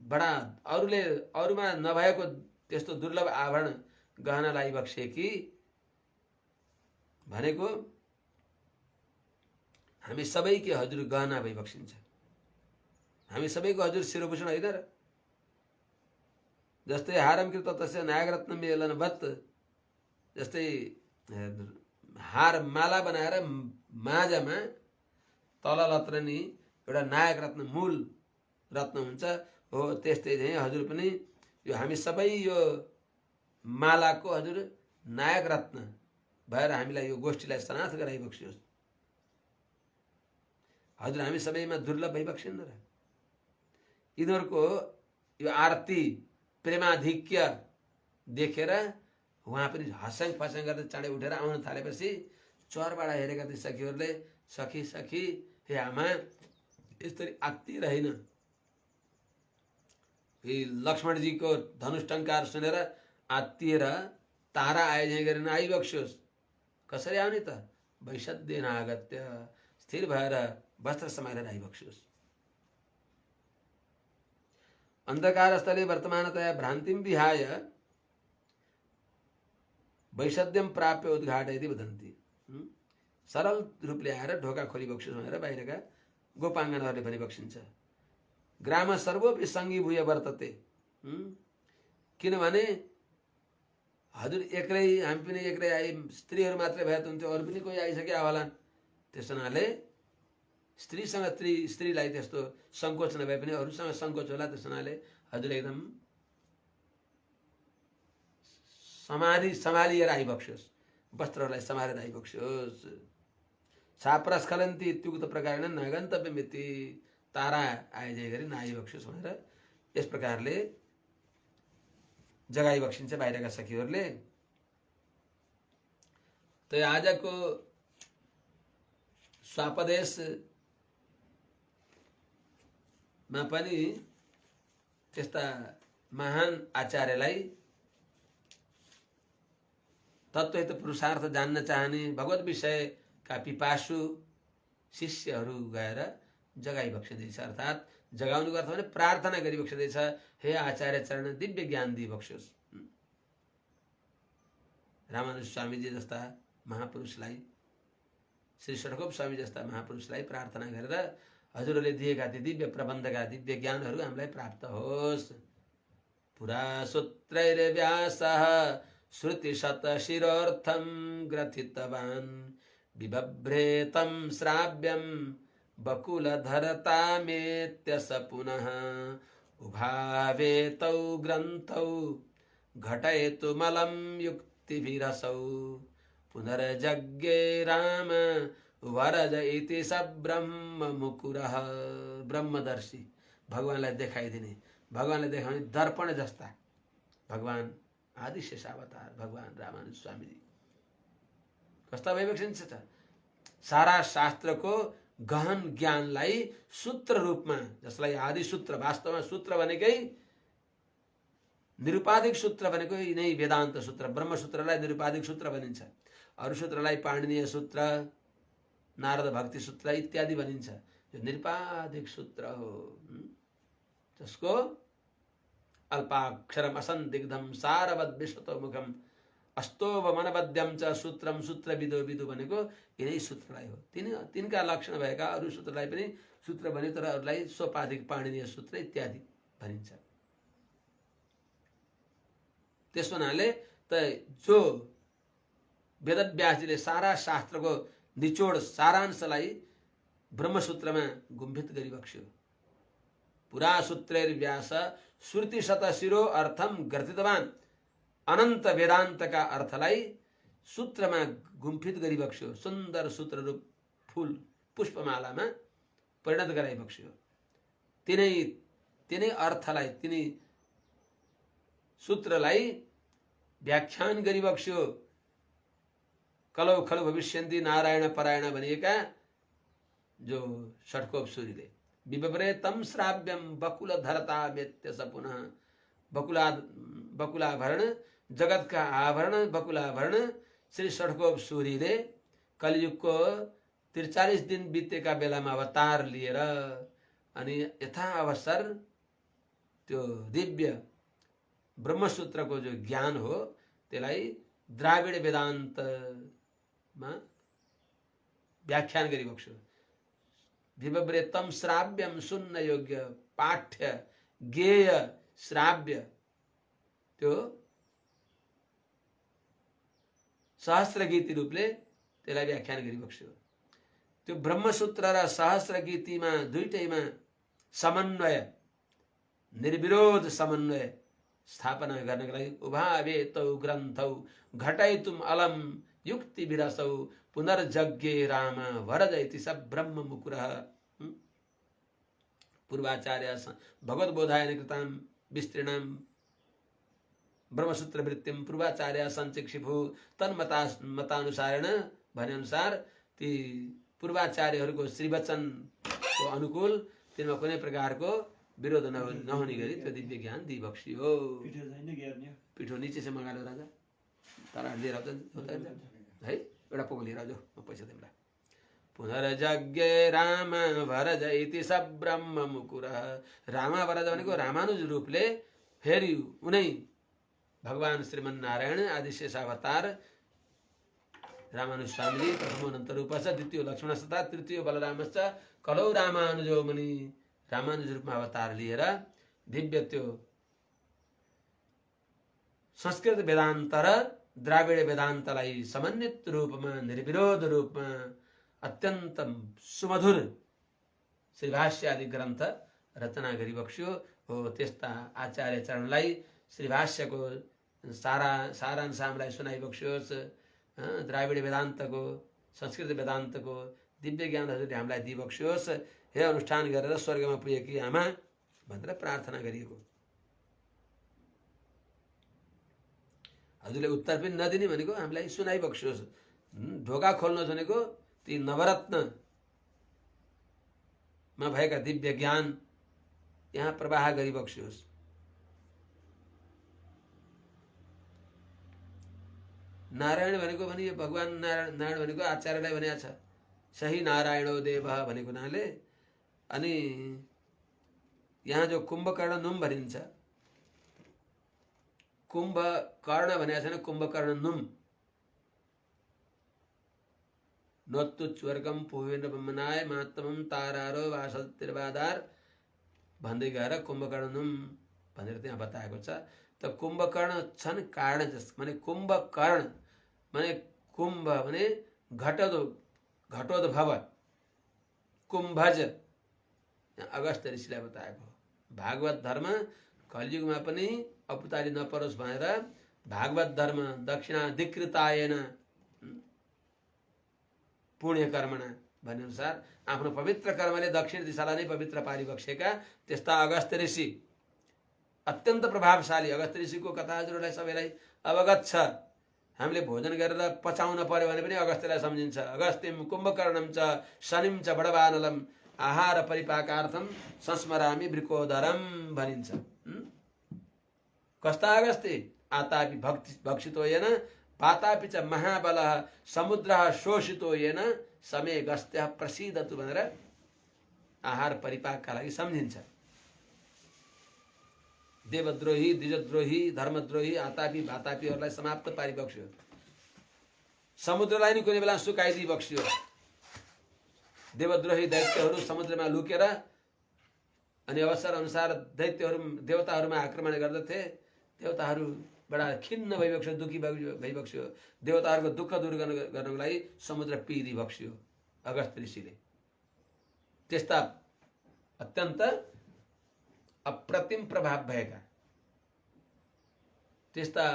बडा अरूमा नभएको त्यस्तो दुर्लभ आभरण गहना लाई बक्से कि भनेको हामी सबैके हजुर गहना भई बक्सिन्छ हामी सबैको हजुर शिरोभूषण होइन र जस्तै हारम कृत तस्य नागरत्न मेलनवत जस्तै हार माला बनाएर माझमा तल लत्रनी एउटा नायक रत्न मूल रत्न हुन्छ हो त्यस्तै चाहिँ हजुर पनि यो हामी सबै यो मालाको हजुर नायक रत्न भएर हामीलाई यो गोष्ठीलाई सनाथ गराइबक्सियोस् हजुर हामी सबैमा दुर्लभ भइबक्सिन्न र यिनीहरूको यो आरती प्रेमाधिक्य देखेर उहाँ पनि हस्याङ फस्याङ गर्दै चाँडै उठेर आउन थालेपछि चरबाट हेरेका ती सखीहरूले सखी सखी हे आमा यसरी आत्ती रहेन यी लक्ष्मणजीको धनुष टंकार सुनेर आत्तिएर तारा आए गरेर आइबक्स्योस् कसरी आउने त वैशद्येन आगत्य स्थिर भएर वस्त्र समाएर आइबक्स्योस् अंधकार स्थले वर्तमानतया भ्रान्तिं विहाय वैशद्यम प्राप्य उद्घाटयति वदन्ति सरल रूपले आएर ढोका खोली बक्स्योस् भनेर बाहिरका गोपाङ्गनहरूले पनि बक्सिन्छ ग्राम सर्वोपि सङ्गीभूय वर्तते किनभने हजुर एक्लै हामी पनि एक्लै आइ स्त्रीहरू मात्रै भए त हुन्थ्यो अरू पनि कोही आइसके होला त्यस हुनाले स्त्रीसँग स्त्रीलाई त्यस्तो संकोच नभए पनि अरूसँग संकोच होला त्यस हुनाले हजुर एकदम सम्हालिएर आइबक्स्योस् वस्त्रहरूलाई सम्हालेर आइबक्स्योस् साप्रस्खलन्ति इत्युक्त प्रकारेण नागन्तव्यमिति तारा आइजय गरी नआइबक्स्योस् भनेर यस प्रकारले जगाइ बक्सिन्छ बाहिरका सखीहरूले त आजको स्वापदेश मा पनि त्यस्ता महान आचार्यलाई तत्त्वहित पुरुषार्थ जान्न चाहने भगवत विषयका पिपासु शिष्यहरू गएर जगाइ बक्सिँदैछ अर्थात् जगाउनुको अर्थ भने प्रार्थना गरी बक्सिँदैछ हे आचार्य चरण दिव्य ज्ञान दिइ बक्स्योस् रामानुज स्वामीजी जस्ता महापुरुषलाई श्री षडकोप स्वामी जस्ता महापुरुषलाई प्रार्थना गरेर हजुरहरूले दिएका ती दिव्य प्रबन्धका दिव्य ज्ञानहरू हामीलाई प्राप्त होस् पुरा सूत्रैर्व्यासः श्रुति शत शिरोर्थम ग्रथितवान् विबभ्रेतं श्राव्यं बकुलधरतामेत्य स पुनः उभावेतौ ग्रन्थौ घटयतु मलं युक्तिभिरसौ पुनर्जज्ञे राम वरज इति स ब्रह्म मुकुरः ब्रह्मदर्शी भगवानलाई देखाइदिने भगवानलाई देखाउने दर्पण जस्ता भगवान आदिशेषावतार भगवान रामानुज स्वामीजी कस्ता वैभवसिन्छ त सारा शास्त्रको गहन ज्ञानलाई सूत्र रूपमा जसलाई आदि सूत्र वास्तवमा सूत्र भनेकै निरुपाधिक सूत्र भनेको यिनै वेदान्त सूत्र ब्रह्म सूत्रलाई निरुपाधिक सूत्र भनिन्छ अरु सूत्रलाई पाणिनीय सूत्र नारद भक्ति सूत्र इत्यादि भनिन्छ यो निरुपाधिक सूत्र हो जसको अल्पाक्षरम असन्दिग्धम सारवद विश्वतो मुखम अस्तोव मनबद्यम च सूत्रम सूत्र विदो विदु भनेको यिनै सूत्रलाई हो तिनका लक्षण भएका अरु सूत्रलाई पनि सूत्र भनियो तर अरूलाई सोपाधिक पाणिनीय सूत्र इत्यादि भनिन्छ त्यस हुनाले त जो वेदव्यासजीले सारा शास्त्रको निचोड सारांशलाई ब्रह्मसूत्रमा गुम्फित गरी बक्स्यो पुरा सूत्रैर्व्यास श्रुति शतशिरो अर्थम ग्रथितवान अनन्त वेदान्तका अर्थलाई सूत्रमा गुम्फित गरी बक्स्यो सुन्दर सूत्र रूप फूल पुष्पमालामा परिणत गराइ बक्स्यो तिनै अर्थलाई तिनै सूत्रलाई व्याख्यान गरी बक्स्यो कलौ खलु भविष्यन्ति नारायण परायण भनिएका जो षट्कोप सूरीले विवरे तम श्राव्यम बकुल धरता व्यत्य सपुनः बकुलाभरण जगत का आभरण बकुलाभरण श्री षट्कोप सूरीले कलियुगको 43 दिन बितेका बेलामा अवतार लिएर अनि यथा अवसर त्यो दिव्य ब्रह्मसूत्रको जो ज्ञान हो त्यसलाई द्राविड वेदान्तमा व्याख्यान गरी बक्स्यो विवरे तम श्राव्यम सुन्न योग्य पाठ्य ज्ञेय श्राव्य त्यो सहस्र गीति रूपले त्यसलाई व्याख्यान गरी बक्स्यो त्यो ब्रह्मसूत्र र सहस्र गीतिमा दुईटैमा समन्वय निर्विरोध समन्वय स्थापना गर्नका लागि उभावे तौ ग्रन्थौ घटैतुम अलम युक्ति विरसौ पुनर्जज्ञे राम वरजयति स ब्रह्म मुकुरः पूर्वाचार्य भगवत बोधायन कृतां विस्तीर्णां ब्रह्मसूत्र वृत्तिम पूर्वाचार्य संचिक्षिभु तन्मतानुसारेण भने अनुसार ती पूर्वाचार्यहरूको श्रीवचनको अनुकूल तिनमा कुनै प्रकारको विरोध नहुने गरी त्यो दिव्य ज्ञान दिइबक्सियो पिठो नीचे से मगालो राजा तारा लिएर है एउटा पोको लिएर आजो म पैसा दिउँला पुनर्जज्ञे राम भरज इति स ब्रह्म मुकुरः राम भरज भनेको रामानुज रूपले फेरि उनै भगवान श्रीमन्नारायण आदिशेषावतार रामानुज स्वामीले प्रथम अनन्त रूपश्च द्वितीय लक्ष्मणश्च तृतीय बलरामश्च कलौ रामानुजो मुनि रामानुज रूपमा अवतार लिएर दिव्य त्यो संस्कृत वेदान्त र द्राविड वेदान्तलाई समन्वित रूपमा निर्विरोध रूपमा अत्यन्त सुमधुर श्रीभाष्य आदि ग्रन्थ रचना गरी बक्स्यो हो त्यस्ता आचार्य चरणलाई श्रीभाष्यको सारांश हामीलाई सुनाइ बक्स्योस् द्राविड वेदान्तको संस्कृत वेदान्तको दिव्य ज्ञानहरूले हामीलाई दिइबक्स्योस् हे अनुष्ठान गरेर स्वर्गमा पुगेकी आमा भनेर प्रार्थना गरिएको हजुरले उत्तर पनि नदिने भनेको हामीलाई सुनाइबक्स्योस् ढोका खोल्नु भनेको ती नवरत्नमा भएका दिव्य ज्ञान यहाँ प्रवाह गरिबक्स्योस् नारायण भनेको भने भगवान नारायण भनेको आचार्यलाई भनेको छ सही नारायणो देवः भनेको नाले अनि यहाँ जो कुम्भकर्ण नुम भनिन्छ कुम्भकर्ण भनेको छैन कुम्भकर्ण नुम नोत्तु स्वर्गम पुवेन्द्र ब्रह्मनाय मातमम तारारो वासतिर्वादार भन्दै गएर कुम्भकर्ण नुम भनेर त्यहाँ बताएको छ त कुम्भकर्ण छन् कारण जस माने कुम्भकर्ण माने कुम्भ भने घटोद्भव कुम्भज अगस्त ऋषिलाई बताएको भागवत धर्म कलियुगमा पनि अपुतारी नपरोस् भनेर भागवत धर्म दक्षिणाधिकृतायन पुण्य कर्मणा भने अनुसार आफ्नो पवित्र कर्मले दक्षिण दिशालाई नै पवित्र पारिबक्सेका त्यस्ता अगस्त ऋषि अत्यन्त प्रभावशाली अगस्त्य ऋषिको कथा हजुरहरूलाई सबैलाई अवगत छ। हामीले भोजन गरेर पचाउन पर्यो भने पनि अगस्त्यलाई सम्झिन्छ। अगस्त्यम कुम्भकर्णम च शनिम च बडवानलम आहार परिपाकार्थम संस्मरामि वृकोदरम भनिन्छ। कस्ता अगस्त्य आतापि भक्षितो येन पातापि च महाबलः समुद्रः शोषितो येन समे गस्त्यः प्रसीदतु भनेर आहार परिपाकका लागि सम्झिन्छ। देवद्रोही द्विजद्रोही धर्मद्रोही आतापी भातापीहरूलाई समाप्त पारिबक्स्यो। समुद्रलाई नि कुनै बेला सुकाइदिई बक्स्यो। देवद्रोही दैत्यहरू समुद्रमा लुकेर अनि अवसर अनुसार देवताहरूमा आक्रमण गर्दथे। देवताहरू बडा खिन्न भइबक्स्यो, दुखी भइबक्स्यो। देवताहरूको दुःख दूर गर्नको लागि समुद्र पिइदिई बक्स्यो अगस्त्य ऋषिले। त्यस्ता अत्यन्त अप्रतिम प्रभाव भएका त्यस्ता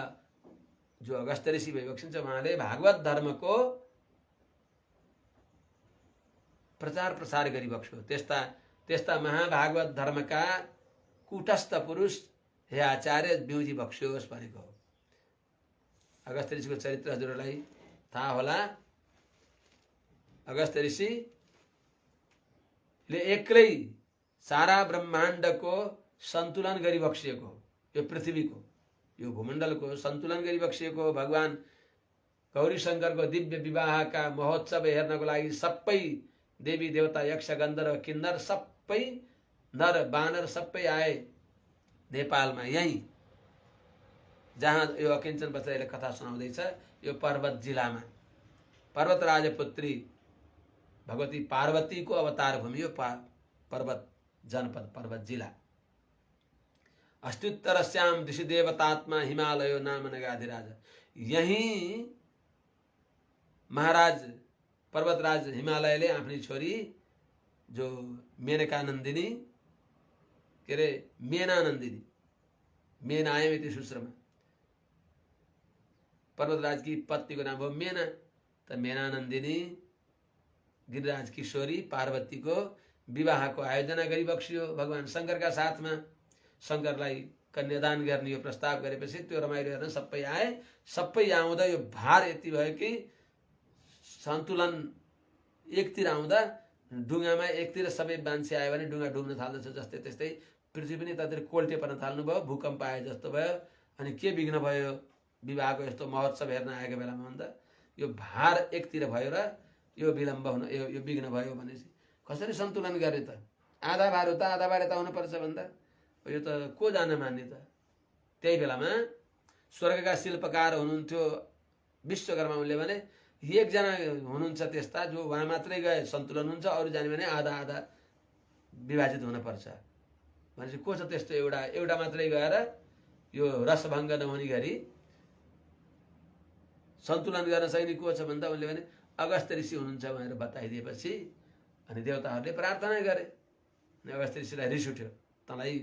जो अगस्त्य ऋषि भइबक्सिन्छ, उहाँले भागवत धर्मको प्रचार प्रसार गरिबक्स्यो। त्यस्ता महाभागवत धर्मका कुटस्थ पुरुष हे आचार्य बिउजी बक्स्योस् भनेको हो। अगस्त्य ऋषिको चरित्र हजुरहरूलाई थाहा होला। अगस्त्य ऋषिले एक्लै सारा ब्रह्माण्डको सन्तुलन गरिबक्सिएको, यो पृथ्वीको यो भूमण्डलको सन्तुलन गरिबक्सिएको भगवान गौरी शङ्करको दिव्य विवाहका महोत्सव हेर्नको लागि सबै देवी देवता यक्ष गन्धर्व किन्नर सबै नर बानर सबै आए नेपालमा। यही जहाँ यो अकिञ्चन बच्चाले कथा सुनाउँदैछ यो पर्वत जिल्लामा पर्वत राजपुत्री भगवती पार्वतीको अवतार भूमि यो पर्वत जनपद पर्वत जिल्ला। अस्त्युत्तरस्याम दिशि देवतात्मा हिमालयो नाम नगाधिराज। यही महाराज पर्वतराज हिमालयले आफ्नी छोरी जो मेनका नन्दिनी के अरे मेना नन्दिनी मेनायमिति सुश्रमा पर्वतराज की पत्नी को नाम हो मेना। त मेना नन्दिनी गिरिराज किशोरी पार्वती को विवाह को आयोजना गरिबक्सियो भगवान शंकर का साथ में। शंकरलाई कन्यादान गर्ने यो प्रस्ताव गरेपछि त्यो रमाइलो हेर्न सबै आए। सबै आउँदा यो भार यति भयो कि सन्तुलन एकतिर आउँदा डुङ्गामा एकतिर सबै मान्छे आयो भने डुङ्गा डुब्न थाल्दछ, जस्तै त्यस्तै पृथ्वी पनि ततिर कोल्टे पर्न थाल्नु भयो, भूकम्प आए जस्तो भयो। अनि के विघ्न भयो विवाहको यस्तो महोत्सव हेर्न आएको बेलामा भन्दा यो भार एकतिर भयो र यो विलम्ब हुन यो विघ्न भयो भनेपछि कसरी सन्तुलन गर्ने त? आधा भार हो त आधा भार यता हुनुपर्छ भन्दा यो त को जान मान्ने त? त्यही बेलामा स्वर्गका शिल्पकार हुनुहुन्थ्यो विश्वकर्मा, उनले भने एकजना हुनुहुन्छ त्यस्ता जो उहाँ मात्रै गए सन्तुलन हुन्छ, अरू जाने भने आधा आधा विभाजित हुनुपर्छ भनेपछि को छ त्यस्तो एउटा मात्रै गएर यो रसभङ्ग नहुने गरी सन्तुलन गर्न सक्ने को छ भन्दा उनले भने अगस्त्य ऋषि हुनुहुन्छ भनेर बताइदिएपछि अनि देवताहरूले प्रार्थना गरे। अगस्त्य ऋषिलाई रिस उठ्यो, तँलाई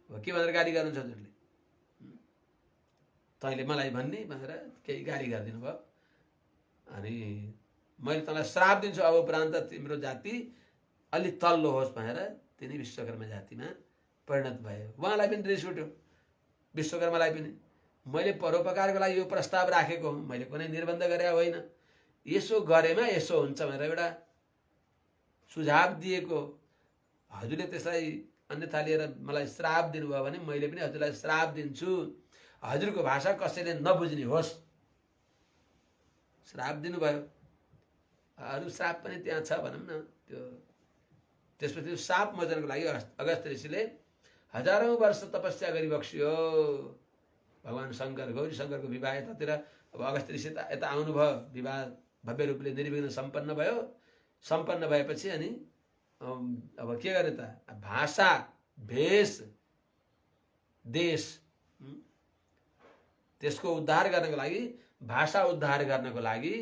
के भनेर गाली गर्नुहुन्छ हजुरले, तैँले मलाई भन्ने भनेर केही गाली गरिदिनु भयो। अनि मैले तँलाई श्राप दिन्छु, अब उपरान्त तिम्रो जाति अलि तल्लो होस् भनेर तिनी विश्वकर्मा जातिमा परिणत भयो। उहाँलाई पनि रिस उठ्यो, विश्वकर्मालाई पनि। मैले परोपकारको लागि यो प्रस्ताव राखेको हुँ, मैले कुनै निर्बन्ध गरे होइन, यसो गरेमा यसो हुन्छ भनेर एउटा सुझाव दिएको। हजुरले त्यसलाई अन्यथा लिएर मलाई श्राप दिनुभयो भने मैले पनि हजुरलाई श्राप दिन्छु, हजुरको भाषा कसैले नबुझ्ने होस्, श्राप दिनुभयो। अरू श्राप पनि त्यहाँ छ भनौँ न। त्यो त्यसपछि श्राप मोचनको लागि अगस्त्य ऋषिले हजारौं वर्ष तपस्या गरिबक्सियो। भगवान शङ्कर गौरी शङ्करको विवाह यतातिर अब अगस्त्य ऋषि यता आउनुभयो, विवाह भव्य रूपले निर्विघ्न सम्पन्न भयो। सम्पन्न भएपछि अनि अब के गर्ने त? भाषा भेष देश त्यसको उद्धार गर्नको लागि, भाषा उद्धार गर्नको लागि,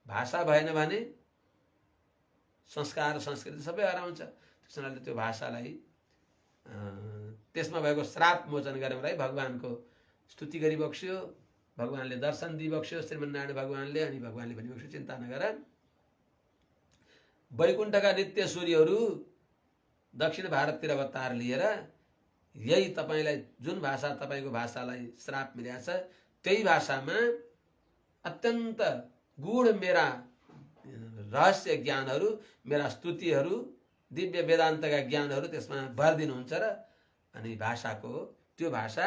भाषा भएन भने संस्कार संस्कृति सबै हराउँछ। त्यस कारणले त्यो भाषालाई त्यसमा भएको श्राप मोचन गर्नको लागि भगवानको स्तुति गरिबक्स्यो। भगवानले दर्शन दिइबक्स्यो श्रीमन्नारायण भगवानले। अनि भगवानले भनिबक्स्यो चिन्ता नगर, वैकुण्ठका नित्य सूर्यहरू दक्षिण भारततिर अवतार लिएर यही तपाईलाई जुन भाषा तपाईको भाषालाई श्राप मिलेको छ त्यही भाषामा अत्यन्त गूढ मेरा रहस्य ज्ञानहरू, मेरा स्तुतिहरू, दिव्य वेदान्तका ज्ञानहरू त्यसमा भर दिनुहुन्छ र अनि भाषाको त्यो भाषा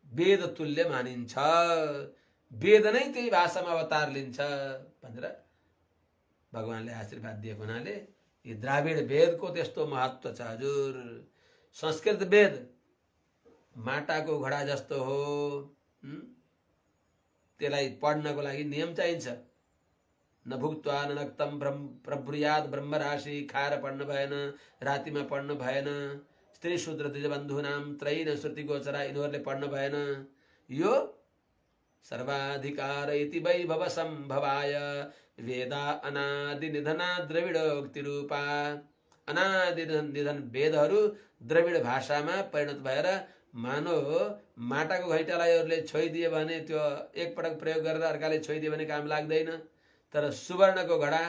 वेद तुल्य मानिन्छ, वेद नै त्यही भाषामा अवतार लिन्छ भनेर भगवानले आशीर्वाद दिएको हुनाले यो द्राविड वेदको त्यस्तो महत्त्व छ। हजुर संस्कृत वेद माटाको घडा जस्तो हो, त्यसलाई पढ्नको लागि नियम चाहिन्छ। नभुक्त्वा ननक्तम प्रब्रुयाद ब्रह्मराशि, खाएर पढ्नु भएन, रातिमा पढ्नु भएन, स्त्री शूद्र द्विजबन्धुनाम त्रयी न श्रुति गोचरा यिनीहरूले पढ्नु भएन। यो सर्वाधिकार इति वैभव सम्भवाय वेदा अनादि निधना द्रविडोक्ति रूपा। अनादि निधन वेदहरू द्रविड भाषामा परिणत भएर मानो माटाको घैँटालाई अरूले छोइदियो भने त्यो एकपटक प्रयोग गरेर अर्काले छोइदियो भने काम लाग्दैन, तर सुवर्णको घडा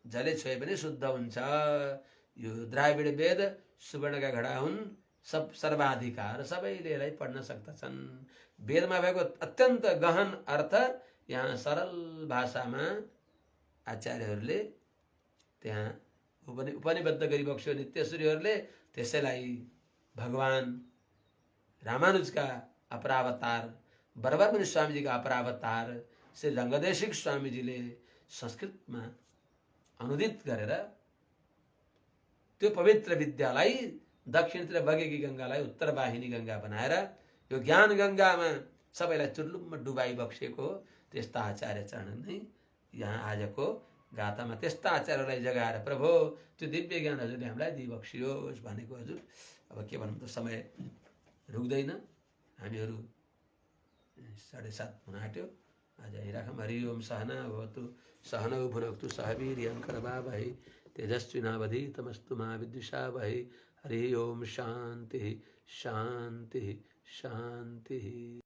जसले छोए पनि शुद्ध हुन्छ। यो द्राविड वेद सुवर्णका घडा हुन्, सब सर्वाधिकार, सबैले यसलाई पढ्न सक्दछन्। वेदमा भएको अत्यन्त गहन अर्थ यहाँ सरल भाषामा आचार्यहरूले त्यहाँ उपनिबद्ध गरिबक्स्यो। नित्यश्रीहरूले त्यसैलाई भगवान रामानुजका अपरावतार, बरबरमुनि स्वामीजीका अपरावतार श्री रङ्गदेशिक स्वामीजीले संस्कृतमा अनुदित गरेर त्यो पवित्र विद्यालाई दक्षिणतिर बगेकी गङ्गालाई उत्तर वाहिनी गङ्गा बनाएर यो ज्ञान गङ्गामा सबैलाई चुर्लुम्म डुबाई बक्सेको त्यस्ता आचार्य चरण नै यहाँ आजको गाथामा त्यस्ता आचार्यलाई जगाएर प्रभु त्यो दिव्य ज्ञान हजुरले हामीलाई दिइबक्सियोस् भनेको। हजुर अब के भनौँ त, समय रुक्दैन, हामीहरू 7:30 हुन आँट्यो। आज यहीँ राखौँ। हरि ओम सहना भवतु सहनौ भुनक्तु सह वीर्यं करवावहै तेजस्विनावधीतमस्तु मा विद्विषावहै। हरि ओम शान्तिः शान्तिः शान्तिः।